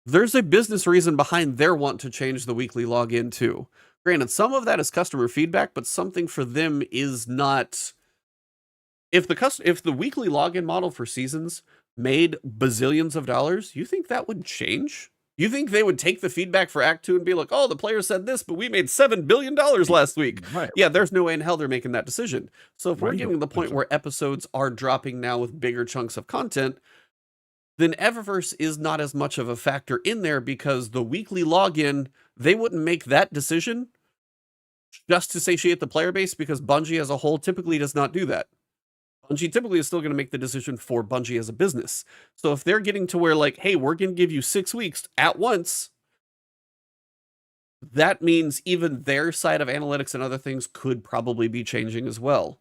There's a business reason behind their want to change the weekly login too. Granted, some of that is customer feedback, but something for them is not. If the weekly login model for seasons made bazillions of dollars, you think that would change? You think they would take the feedback for Act 2 and be like, oh, the player said this, but we made $7 billion last week. Right. Yeah, there's no way in hell they're making that decision. So if we're Right. getting to the point where episodes are dropping now with bigger chunks of content, then Eververse is not as much of a factor in there, because the weekly login, they wouldn't make that decision just to satiate the player base, because Bungie as a whole typically does not do that. Bungie typically is still going to make the decision for Bungie as a business. So if they're getting to where like, hey, we're going to give you 6 weeks at once, that means even their side of analytics and other things could probably be changing as well.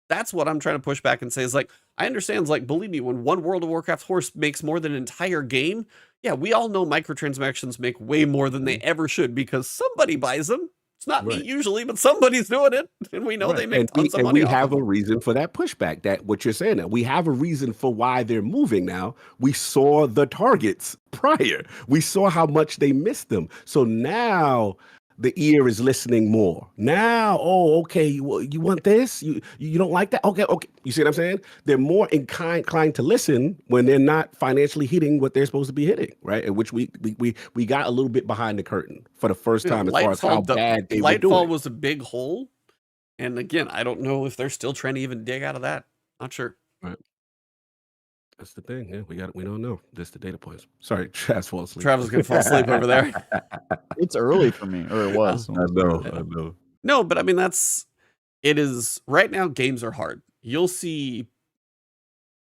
That's what I'm trying to push back and say is like, I understand, like, believe me, when one World of Warcraft horse makes more than an entire game, yeah, we all know microtransactions make way more than they ever should, because somebody buys them. It's not me usually, but somebody's doing it, and we know they make tons of money. And we have a reason for that pushback. That what you're saying. That we have a reason for why they're moving now. We saw the targets prior. We saw how much they missed them. So now the ear is listening more. Now, oh, okay, you want this? You don't like that? Okay. You see what I'm saying? They're more inclined to listen when they're not financially hitting what they're supposed to be hitting, right? And which we got a little bit behind the curtain for the first time as far as how bad they were doing. Nightfall was a big hole, and again, I don't know if they're still trying to even dig out of that. Not sure. Right. That's the thing. Yeah, we don't know. That's the data points. Sorry, Travis fall asleep. Travis gonna fall asleep over there. It's early for me, or it was. I know. No, but I mean, it is right now. Games are hard. You'll see.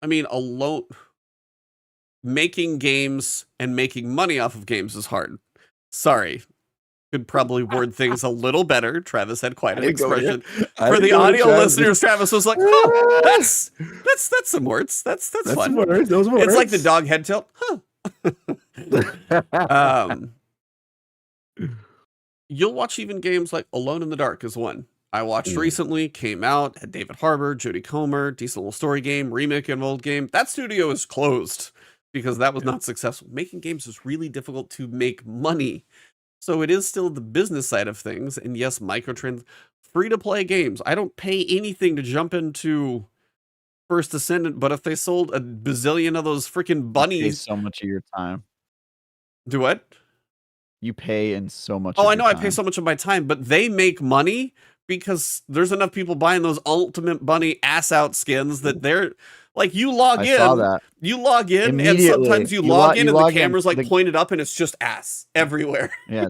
I mean, alone making games and making money off of games is hard. Sorry. Could probably word things a little better. Travis had quite an expression. For the audio listeners, Travis was like, "Oh, that's some words. That's fun. Those words. It's like the dog head tilt. Huh." You'll watch even games like Alone in the Dark is one I watched recently. Came out, had David Harbour, Jodie Comer, decent little story game, remake of an old game. That studio is closed because that was not successful. Making games is really difficult to make money. So it is still the business side of things. And yes, free-to-play games. I don't pay anything to jump into First Ascendant, but if they sold a bazillion of those freaking bunnies... You pay so much of your time. Do what? You pay in so much of your time. I pay so much of my time, but they make money because there's enough people buying those Ultimate Bunny ass-out skins that they're... Like, you log in, and sometimes you log in and the camera's like pointed up and it's just ass everywhere. Yeah.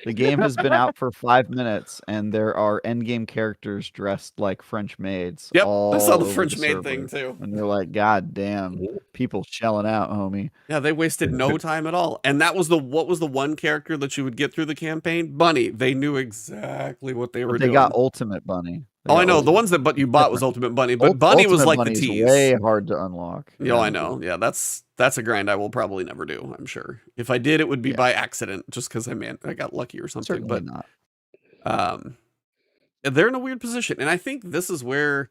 The game has been out for 5 minutes and there are endgame characters dressed like French maids. Yep, I saw the French maid thing too. And they're like, God damn, people shelling out, homie. Yeah, they wasted no time at all. And that was what was the one character that you would get through the campaign? Bunny. They knew exactly what they were doing. They got Ultimate Bunny. I know. The ones that you bought was Ultimate Bunny, but Bunny was like the tease. Way hard to unlock. Yeah, I know. Yeah, that's a grind I will probably never do, I'm sure. If I did, it would be by accident, just because I got lucky or something. Certainly not. They're in a weird position, and I think this is where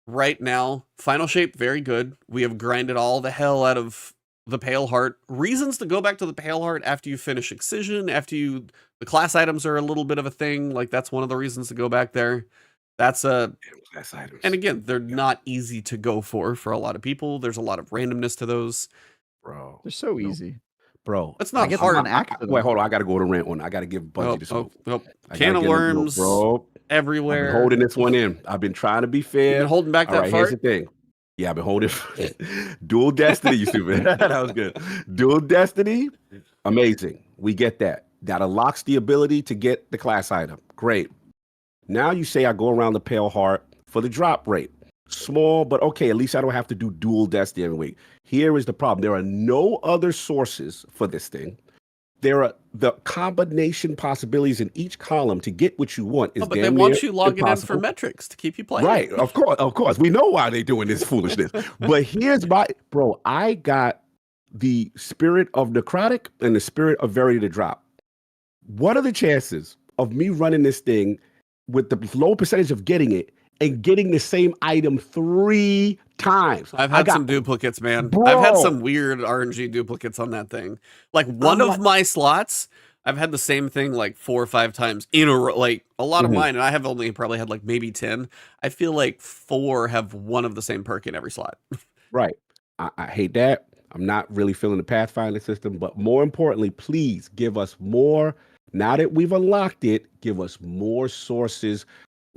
right now, Final Shape, very good. We have grinded all the hell out of the Pale Heart. Reasons to go back to the Pale Heart after you finish Excision, the class items are a little bit of a thing. Like, that's one of the reasons to go back there. That's class items. And again, they're not easy to go for a lot of people. There's a lot of randomness to those. Bro. They're so easy. Bro. It's not hard. Wait, hold on. I got to go to rant one. I got to give Bungie the smoke. Can of worms everywhere. I've been holding this one in. I've been trying to be fair. You've been holding back that fart? Here's the thing. Yeah, I've been holding Dual Destiny, you stupid. That was good. Dual Destiny, amazing. We get that. That unlocks the ability to get the class item. Great. Now you say I go around the Pale Heart for the drop rate. Small, but okay, at least I don't have to do Dual Destiny every week. Here is the problem. There are no other sources for this thing. There are the combination possibilities in each column to get what you want. But they want you logging in for metrics to keep you playing. Right, of course. We know why they're doing this foolishness. But here's I got the Spirit of Necrotic and the Spirit of Verity to drop. What are the chances of me running this thing with the low percentage of getting it and getting the same item 3 times? I've had some duplicates, man. Bro. I've had some weird RNG duplicates on that thing. Like one of my slots, I've had the same thing like 4 or 5 times in a row. Like a lot of mine, and I have only probably had like maybe 10. I feel like 4 have one of the same perk in every slot. Right. I hate that. I'm not really feeling the Pathfinder system, but more importantly, please give us more. Now that we've unlocked it, give us more sources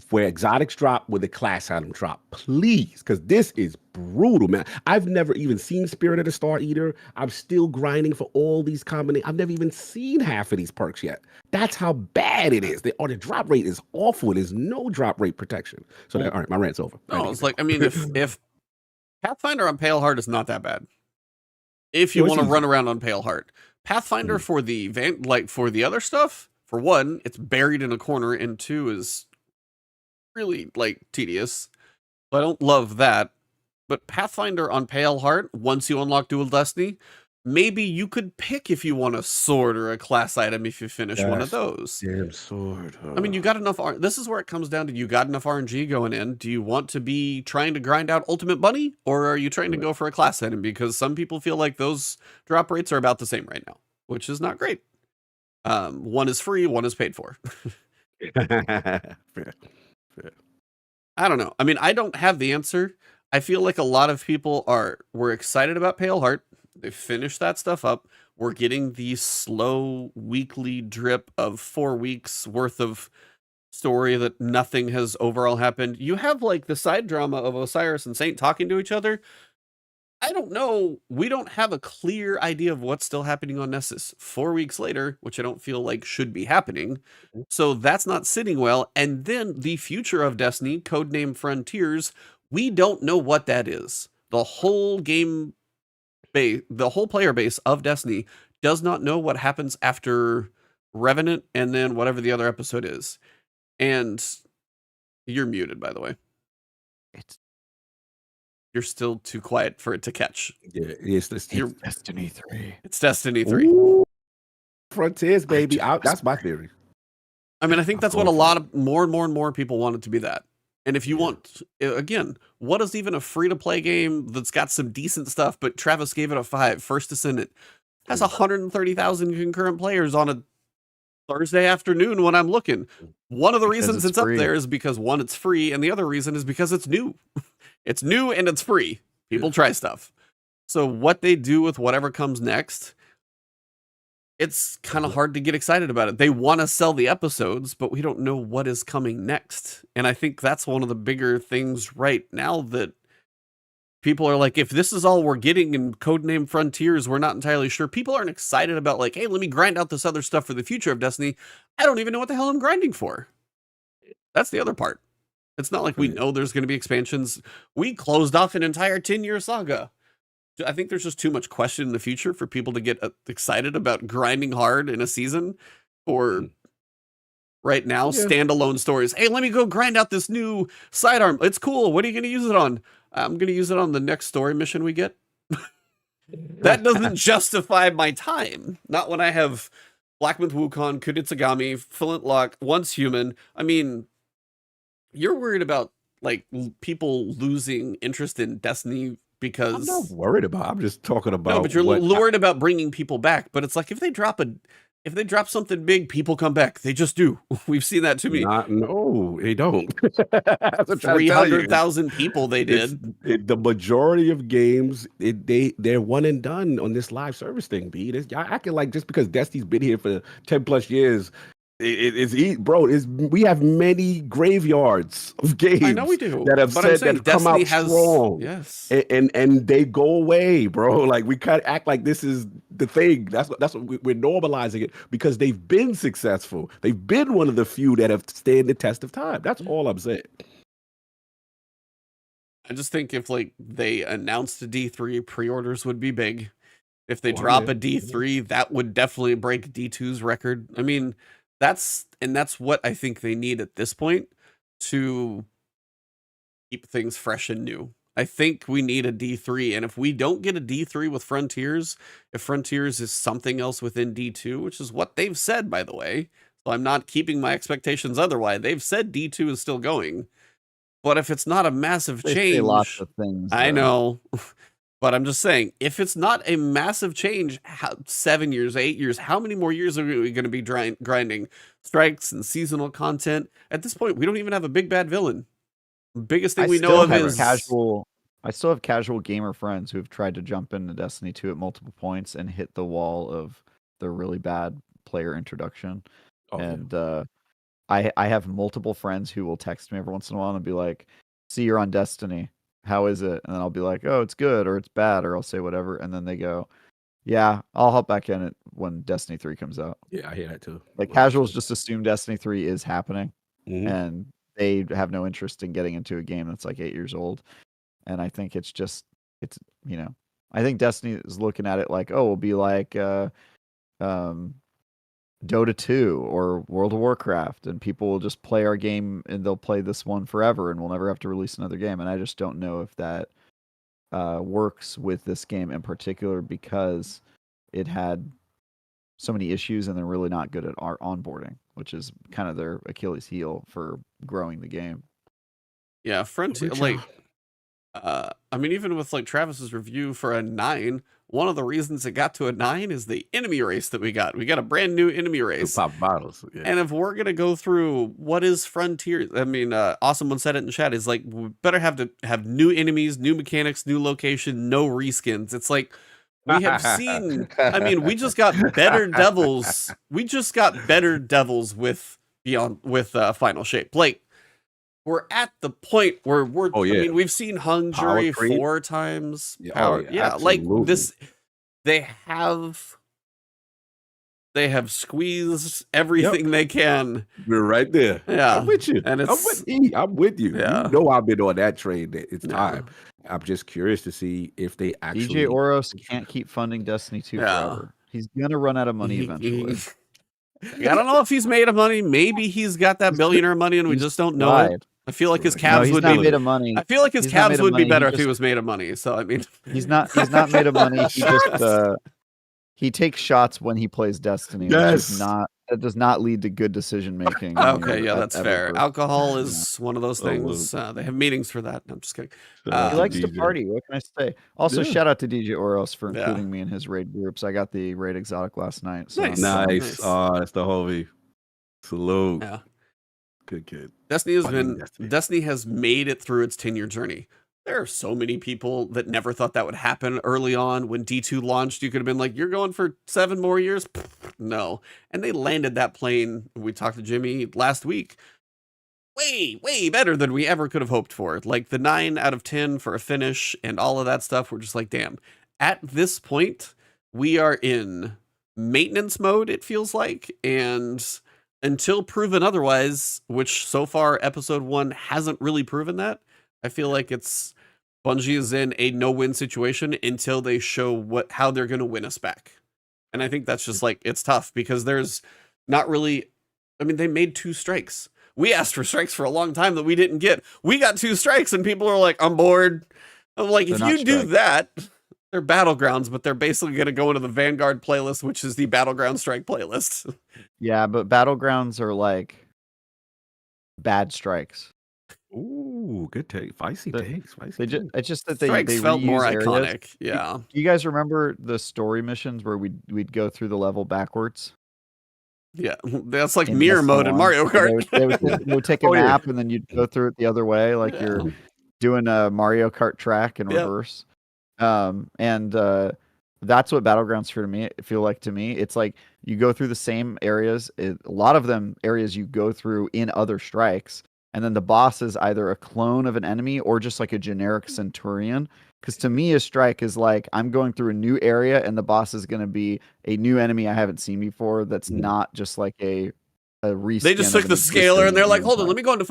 where exotics drop, where the class item drop, please, because this is brutal, man. I've never even seen Spirit of the Star Eater. I'm still grinding for all these combinations. I've never even seen half of these perks yet. That's how bad it is. The drop rate is awful. There's no drop rate protection. So, all right, my rant's over. No, it's like, I mean, if Pathfinder on Pale Heart is not that bad. If you want to run around on Pale Heart. Pathfinder for the for the other stuff, for one, it's buried in a corner, and two is really like tedious. So I don't love that. But Pathfinder on Pale Heart, once you unlock Dual Destiny, maybe you could pick if you want a sword or a class item if you finish one of those. Damn sword. I mean, you got enough. This is where it comes down to, you got enough RNG going in. Do you want to be trying to grind out Ultimate Bunny, or are you trying to go for a class item? Because some people feel like those drop rates are about the same right now, which is not great. One is free, one is paid for. Fair. I don't know. I mean, I don't have the answer. I feel like a lot of people were excited about Pale Heart. They finished that stuff up. We're getting the slow weekly drip of 4 weeks worth of story that nothing has overall happened. You have like the side drama of Osiris and Saint talking to each other. I don't know. We don't have a clear idea of what's still happening on Nessus 4 weeks later, which I don't feel like should be happening. So that's not sitting well. And then the future of Destiny, codename Frontiers, we don't know what that is. The whole game base, the whole player base of Destiny does not know what happens after Revenant and then whatever the other episode is. And you're muted, by the way. You're still too quiet for it to catch. Yeah, it's Destiny 3. It's Destiny 3. Ooh, Frontiers, baby. That's my theory. I mean, I think that's what a lot of more and more people want it to be that. And if you want, again, what is even a free-to-play game that's got some decent stuff, but Travis gave it a 5, First Descendant, has 130,000 concurrent players on a Thursday afternoon when I'm looking. One of the reasons it's up there is because, one, it's free, and the other reason is because it's new. It's new and it's free. People try stuff. So what they do with whatever comes next, it's kind of hard to get excited about it. They want to sell the episodes, but we don't know what is coming next. And I think that's one of the bigger things right now, that people are like, if this is all we're getting in codename Frontiers, we're not entirely sure. People aren't excited about like, hey, let me grind out this other stuff for the future of Destiny. I don't even know what the hell I'm grinding for. That's the other part. It's not like we know there's going to be expansions. We closed off an entire 10-year saga. I think there's just too much question in the future for people to get excited about grinding hard in a season, or right now, standalone stories. Hey, let me go grind out this new sidearm. It's cool. What are you going to use it on? I'm going to use it on the next story mission we get. That doesn't justify my time. Not when I have Blackmouth Wukong, Kuditsugami, Flintlock, Once Human. I mean, you're worried about like people losing interest in Destiny because I'm not worried about. I'm just talking about. No, but you're worried about bringing people back. But it's like if they drop something big, people come back. They just do. We've seen that too many. No, they don't. 300,000 people they did. The majority of games, they're one and done on this live service thing. Y'all acting like just because Destiny's been here for 10 plus years. We have many graveyards of games. I know we do. That have said that come out strong. Yes, and they go away, bro. Like we can't act like this is the thing. That's what we're normalizing it because they've been successful. They've been one of the few that have stood the test of time. That's all I'm saying. I just think if like they announced a D3, pre-orders would be big. If they drop a D3, that would definitely break D2's record. I mean, that's what I think they need at this point to keep things fresh and new. I think we need a D3, and if we don't get a D3 with Frontiers, if Frontiers is something else within D2, which is what they've said, by the way, so I'm not keeping my expectations otherwise. They've said D2 is still going, but if it's not a massive change, say lots of things. I know. But I'm just saying, if it's not a massive change, 7 years, 8 years, how many more years are we going to be grinding strikes and seasonal content? At this point, we don't even have a big bad villain. The biggest thing we know of is casual. I still have casual gamer friends who have tried to jump into Destiny 2 at multiple points and hit the wall of the really bad player introduction. Oh, yeah. And I have multiple friends who will text me every once in a while and be like, "See, you're on Destiny. How is it?" And then I'll be like, "Oh, it's good," or "It's bad," or I'll say whatever, and then they go, "Yeah, I'll hop back in it when Destiny 3 comes out." Yeah, I hear that too. Like casuals just assume Destiny 3 is happening, Mhm. and they have no interest in getting into a game that's like 8 years old. And I think it's I think Destiny is looking at it like, oh, it'll be like Dota 2 or World of Warcraft, and people will just play our game and they'll play this one forever, and we'll never have to release another game. And I just don't know if that works with this game in particular, because it had so many issues and they're really not good at our onboarding, which is kind of their Achilles heel for growing the game. Yeah, Frontier, like, I mean, even with like Travis's review for a 9, one of the reasons it got to a 9 is the enemy race that we got. We got a brand new enemy To race. pop bottles. Yeah. And if we're gonna go through what is Frontier, I mean, Awesome One said it in chat. Is like, we better have new enemies, new mechanics, new location, no reskins. It's like, we have seen. I mean, we just got better devils. We just got better devils with Final Shape. Like, we're at the point where we're. Oh, yeah. I mean, we've seen Hung Power Jury creep. 4 times. Yeah, Power, oh, yeah, like absolutely. this. They have squeezed everything they can. We're right there. Yeah. I'm with you. And I'm it's- with you. I'm with you. Yeah. You know I've been on that train. That it's Yeah. time. I'm just curious to see if they actually. DJ Oros can't keep funding Destiny 2 Yeah. forever. He's gonna run out of money eventually. I don't know if he's made of money. Maybe he's got that billionaire money and we He's just don't know it. tried. I feel like his No, No, calves he's would not be. made of money. I feel like his he's not calves made of would be money. better He if he just- was made of money. So I mean, He's not made of money. He just he takes shots when he plays Destiny. Yes. That does not lead to good decision making. okay, yeah, that's fair. Alcohol is one of those Oh, things. They have meetings for that. No, I'm just kidding. He to likes to DJ. party. What can I say? Also, Yeah. shout out to DJ Oros for Yeah. including me in his raid groups. I got the raid exotic last night. So Nice. I'm Nice. Nice. Oh, that's the homie. Salute. Yeah. Good kid. Destiny has Fucking been Destiny. Destiny has made it through its 10-year journey. There are so many people that never thought that would happen early on. When D2 launched, you could have been like, you're going for 7 more years? No. And they landed that plane. We talked to Jimmy last week. Way better than we ever could have hoped for. Like the 9 out of 10 for a finish and all of that stuff. We're just like, damn. At this point, we are in maintenance mode, it feels like. And until proven otherwise, which so far episode 1 hasn't really proven that, I feel like Bungie is in a no-win situation until they show how they're going to win us back. And I think that's just like, it's tough because there's not really, I mean, they made 2 strikes. We asked for strikes for a long time that we didn't get. We got 2 strikes and people are like, I'm bored. I'm like, They're if not you do strikes. that, they're Battlegrounds, but they're basically going to go into the Vanguard playlist, which is the Battleground Strike playlist. Yeah, but Battlegrounds are like bad strikes. Ooh, good take. Spicy The- take. Spicy. They just take. it's just that they Strikes they felt more reuse areas. iconic. Yeah. Do you guys remember the story missions where we'd go through the level backwards? Yeah. That's like in mirror Destiny mode in 1? Mario So Kart. they would take a Oh, yeah. map and then you'd go through it the other way, like you're doing a Mario Kart track in Yep. reverse. And that's what Battlegrounds feel like to me. It's like you go through the same areas. A lot of them areas you go through in other strikes, and then the boss is either a clone of an enemy or just like a generic Centurion. Because to me, a strike is like I'm going through a new area, and the boss is going to be a new enemy I haven't seen before. That's Mhm. not just like a reskin. They just of took an the scaler and they're like, hold on, let existing me go into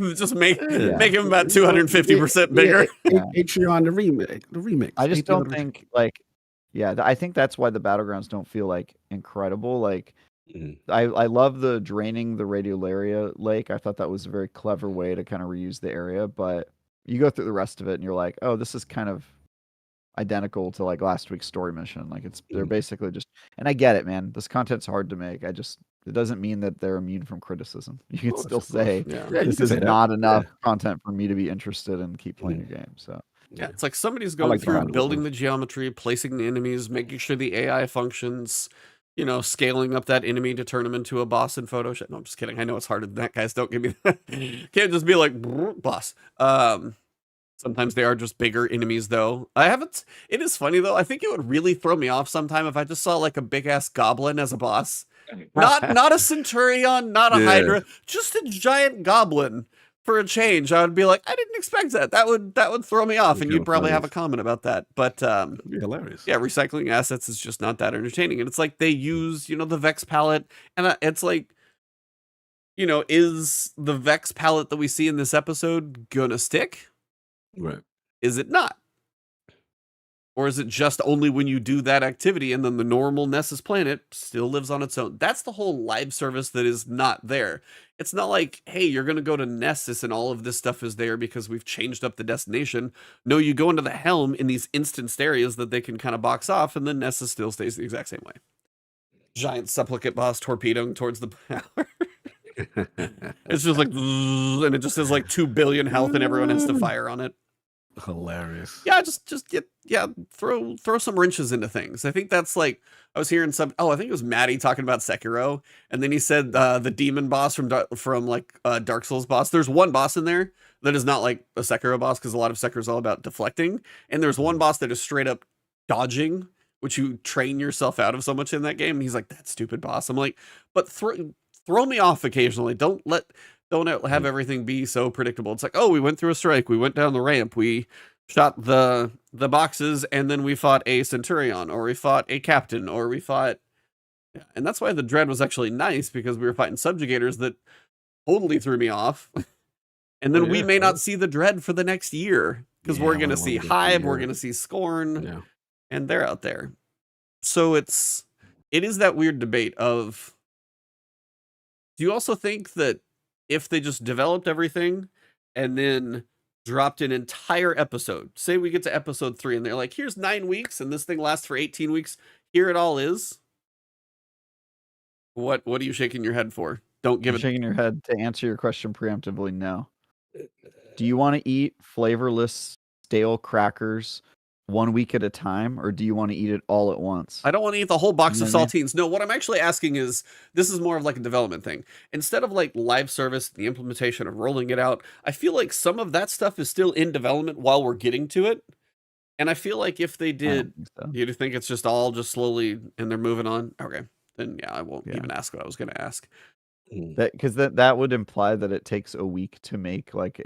Photoshop. Just make Yeah. him about 250% bigger. Yeah. Patreon, the remix. I just Patreon, don't the- think like, yeah, I think that's why the Battlegrounds don't feel like incredible. Like, Mhm. I love the draining the Radiolaria Lake. I thought that was a very clever way to kind of reuse the area, but you go through the rest of it and you're like, oh, this is kind of identical to like last week's story mission. Like they're Mhm. basically just, and I get it, man. This content's hard to make. It doesn't mean that they're immune from criticism. You can course, still of course. say Yeah. Yeah, you this can is say that. not enough content for me to be interested and keep playing your game. So Yeah, it's like somebody's going like the through radical building ones. the geometry, placing the enemies, making sure the AI functions, scaling up that enemy to turn him into a boss in Photoshop. No, I'm just kidding. I know it's harder than that, guys. Don't give me that. Can't just be like, boss. Sometimes they are just bigger enemies, though. It is funny, though. I think it would really throw me off sometime if I just saw like a big ass goblin as a boss. Not a centurion, not a hydra, just a giant goblin for a change. I would be like, I didn't expect that. That would throw me off, and you'd probably have a comment about that. But It'd be hilarious. yeah, recycling assets is just not that entertaining. And it's like they use, the Vex palette, and it's like, is the Vex palette that we see in this episode gonna stick? Right. Is it not? Or is it just only when you do that activity and then the normal Nessus planet still lives on its own? That's the whole live service that is not there. It's not like, hey, you're going to go to Nessus and all of this stuff is there because we've changed up the destination. No, you go into the Helm in these instanced areas that they can kind of box off, and then Nessus still stays the exact same way. Giant supplicate boss torpedoing towards the power. It's just like, and it just has like 2 billion health and everyone has to fire on it. Hilarious. Yeah, just get throw some wrenches into things. I think that's like I was hearing I think it was Maddie talking about Sekiro, and then he said the demon boss from like Dark Souls boss. There's one boss in there that is not like a Sekiro boss because a lot of Sekiro is all about deflecting, and there's one boss that is straight up dodging, which you train yourself out of so much in that game. And he's like, that stupid boss. I'm like, but throw me off occasionally. Don't have everything be so predictable. It's like, oh, we went through a strike, we went down the ramp, we shot the boxes, and then we fought a centurion, or we fought a captain, or we fought. Yeah, and that's why the dread was actually nice, because we were fighting subjugators that totally threw me off. And then we may not see the dread for the next year, because we're going to see Hive, we're going to see Scorn, and they're out there. So it is that weird debate of, do you also think that if they just developed everything and then dropped an entire episode, say we get to episode 3 and they're like, here's 9 weeks and this thing lasts for 18 weeks, here it all is. What are you shaking your head for? Don't give it. Shaking your head to answer your question preemptively. No. Do you want to eat flavorless stale crackers 1 week at a time, or do you want to eat it all at once? I don't want to eat the whole box of saltines. No, what I'm actually asking is, this is more of like a development thing. Instead of like live service, the implementation of rolling it out, I feel like some of that stuff is still in development while we're getting to it. And I feel like if they did, you think it's just all just slowly and they're moving on? Okay, then yeah, I won't even ask what I was going to ask. Because that would imply that it takes a week to make like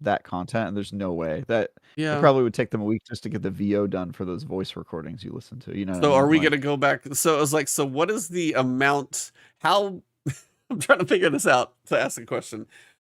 that content, and there's no way that it probably would take them a week just to get the VO done for those voice recordings you listen to. So are we going to go back? So it was like, so what is the amount? How I'm trying to figure this out to ask a question.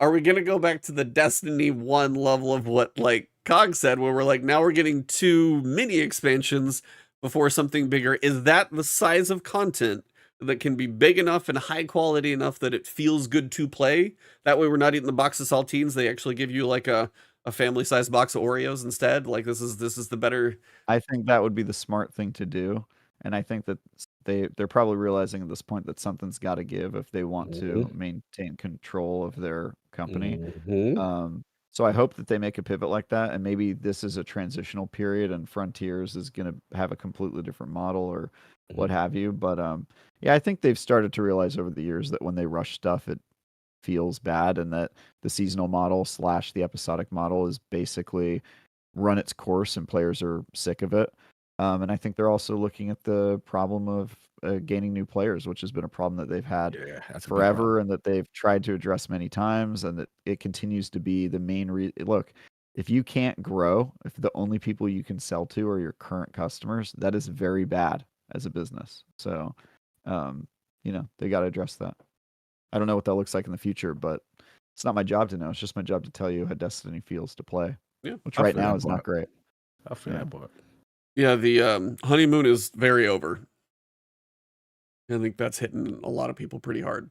Are we going to go back to the Destiny 1 level of what like Cog said, where we're like, now we're getting 2 mini expansions before something bigger? Is that the size of content that can be big enough and high quality enough that it feels good to play? That way we're not eating the box of saltines. They actually give you like a family sized box of Oreos instead. Like this is the better. I think that would be the smart thing to do. And I think that they're probably realizing at this point that something's got to give if they want to maintain control of their company. So I hope that they make a pivot like that, and maybe this is a transitional period and Frontiers is going to have a completely different model or what have you. But yeah, I think they've started to realize over the years that when they rush stuff, it feels bad, and that the seasonal model / the episodic model is basically run its course and players are sick of it. And I think they're also looking at the problem of gaining new players, which has been a problem that they've had forever and that they've tried to address many times, and that it continues to be the main reason. Look, if you can't grow, if the only people you can sell to are your current customers, that is very bad as a business. So, they got to address that. I don't know what that looks like in the future, but it's not my job to know. It's just my job to tell you how Destiny feels to play, which right now is not great. I feel that part. Yeah, the honeymoon is very over. I think that's hitting a lot of people pretty hard.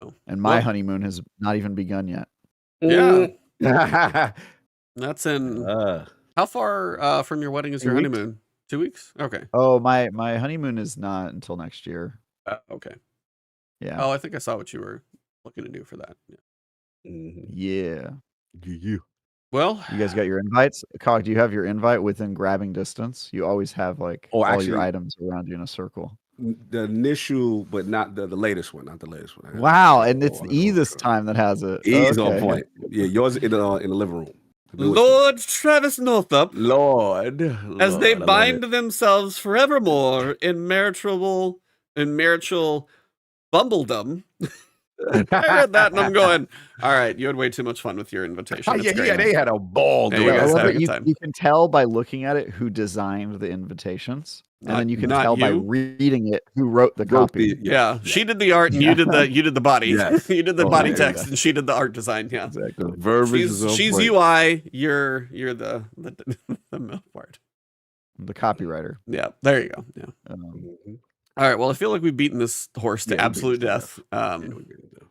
So. And my honeymoon has not even begun yet. Yeah. That's in... how far from your wedding is your honeymoon? 2 weeks? Okay. Oh, my honeymoon is not until next year. Okay. Yeah. Oh, I think I saw what you were looking to do for that. Yeah. Well, you guys got your invites? Cog, do you have your invite within grabbing distance? You always have like all your items around you in a circle. The initial, but not the latest one. Not the latest one. Wow, and it's E this time that has it. E's on point. Yeah, yours in the living room. Lord Travis Northup, Lord, as they Lord, I love bind it. themselves forevermore in marital bumbledom. I read that and I'm going, all right, you had way too much fun with your invitation. It's great. They had a ball Yeah, doing you I guys love had a it. good You, time. you can tell by looking at it who designed the invitations, and then you can Not tell by you. reading it who wrote the copy. Yeah, she did the art and you did the body. Yes. You did the Oh, body yeah, text and she did the art design. Yeah. Exactly. Verbiage is on She's point. UI, you're the middle part. The copywriter. Yeah, there you go. Yeah. Mhm. All right. Well, I feel like we've beaten this horse to Yeah, we beat absolute it to death. Yeah, we beat it to death.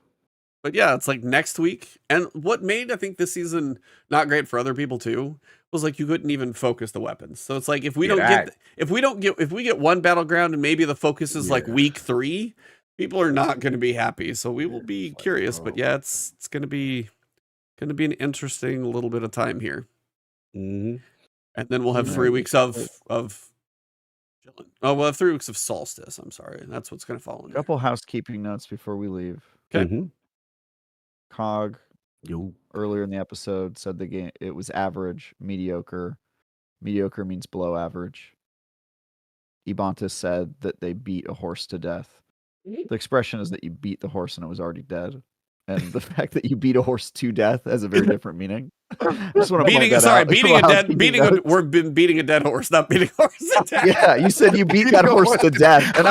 But yeah, it's like next week. And what made I think this season not great for other people too was like you couldn't even focus the weapons. So it's like if we get one battleground and maybe the focus is like week 3, people are not going to be happy. So we will be curious. But yeah, it's going to be an interesting little bit of time here. Mm-hmm. And then we'll have 3 weeks of chilling. Oh, we'll have 3 weeks of solstice. I'm sorry, that's what's going to fall in. A couple housekeeping notes before we leave. Okay. Mm-hmm. Cog Yo. earlier in the episode said the game it was average, mediocre. Mediocre means below average. Ebontis said that they beat a horse to death. The expression is that you beat the horse and it was already dead. And the fact that you beat a horse to death has a very different meaning. I just want to point that out. We're beating a dead horse, not beating a horse to death. Yeah, you said you beat that horse to death, and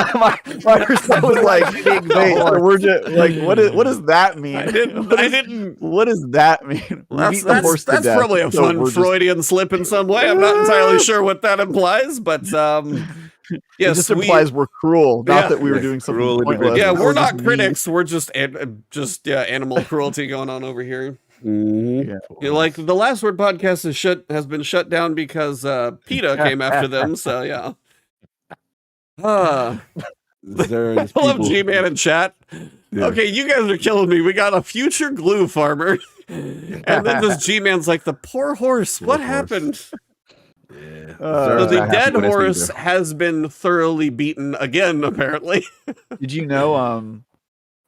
my response was like, wait, so we're just like, what does that mean? I didn't. What does that mean? That's probably a fun Freudian slip in some way. I'm not entirely sure what that implies, but yes, it just implies we're cruel, not that we were doing something pointless. Yeah, we're not critics. We're just animal cruelty going on over here. Mm-hmm. Yeah. You know, like the Last Word podcast has been shut down because PETA came after them. So yeah. I love G-Man in chat. Yeah. Okay, you guys are killing me. We got a future glue farmer, and then this G-Man's like, the poor horse. What happened? Yeah. So the dead horse has been thoroughly beaten again, apparently. Did you know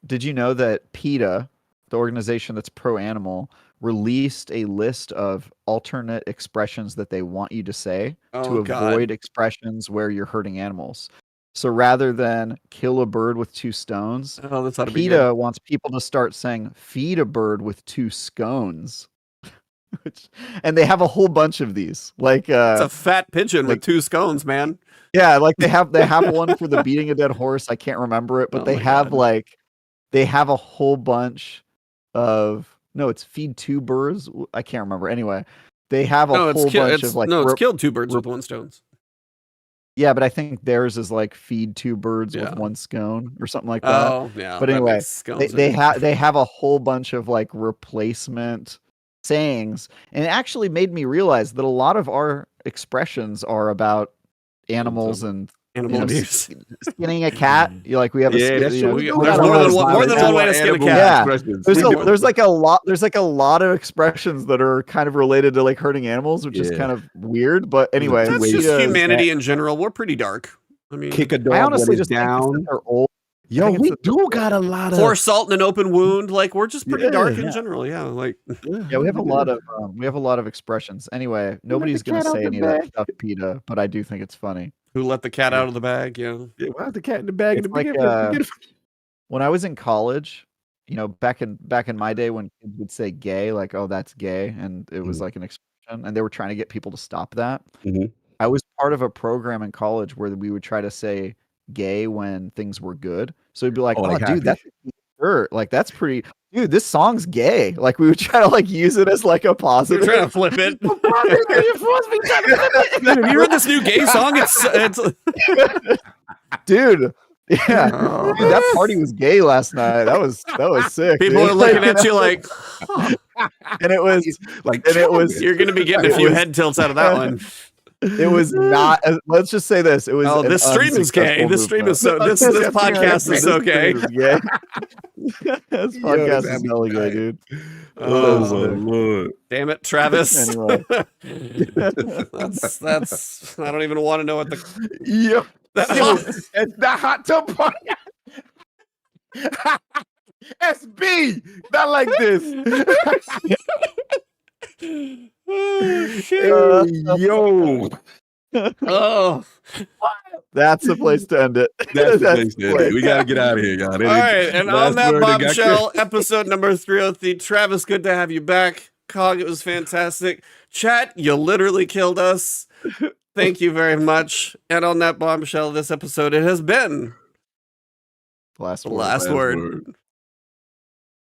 that PETA, the organization that's pro-animal, released a list of alternate expressions that they want you to say to avoid expressions where you're hurting animals? So rather than kill a bird with 2 stones, PETA wants people to start saying feed a bird with 2 scones. And they have a whole bunch of these. Like it's a fat pigeon with 2 scones, man. Yeah, like they have one for the beating a dead horse. I can't remember it, but they have a whole bunch of it's feed 2 birds. I can't remember. Anyway, they have a whole bunch of like it's killed 2 birds with 1 stone. Yeah, but I think theirs is like feed 2 birds with 1 scone or something like that. Oh, yeah. But anyway, they have a whole bunch of like replacement sayings, and it actually made me realize that a lot of our expressions are about animals and animal abuse. Skinning a cat. You like we have there's more than one way to skin a cat. Yeah. There's like a lot of expressions that are kind of related to like hurting animals, which is kind of weird. But anyway, that's just humanity in general. We're pretty dark. I mean, kick a dog. I honestly just down. think they're old. Yo, we do got a lot of pour salt in an open wound. Like we're just pretty dark in general. Yeah, like we have a lot of expressions. Anyway, nobody's gonna say any of that stuff, PETA, but I do think it's funny. Who let the cat out of the bag? Yeah, why the cat in the bag? It's like, when I was in college, back in my day, when kids would say gay, like, oh, that's gay, and it was like an expression, and they were trying to get people to stop that. I was part of a program in college where we would try to say gay when things were good. So it'd be like, oh dude, that's shirt. Like that's pretty, dude, this song's gay. Like we would try to like use it as like a positive. You're trying to flip it. Have you heard this new gay song? It's dude. Yeah, dude, that party was gay last night. That was sick. People are looking at you like, and it was like, and it was. You're gonna be getting a few head tilts out of that one. It was not. Let's just say this. It was. Oh, this stream is gay. This stream is so. This podcast is so gay. This podcast is hella gay, dude. Oh my lord! Damn it, Travis. Anyway, that's. I don't even want to know what the. Yep. It's the hot tub party. SB, not like this. Hey, yo. Oh, That's the place to end it. That's the place to end it. We got to get out of here, y'all. all right. And on Last that word, it got bombshell, good. episode number 303. Travis, good to have you back. Cog, it was fantastic. Chat, you literally killed us. Thank you very much. And on that bombshell, this episode, it has been Last the word. last word.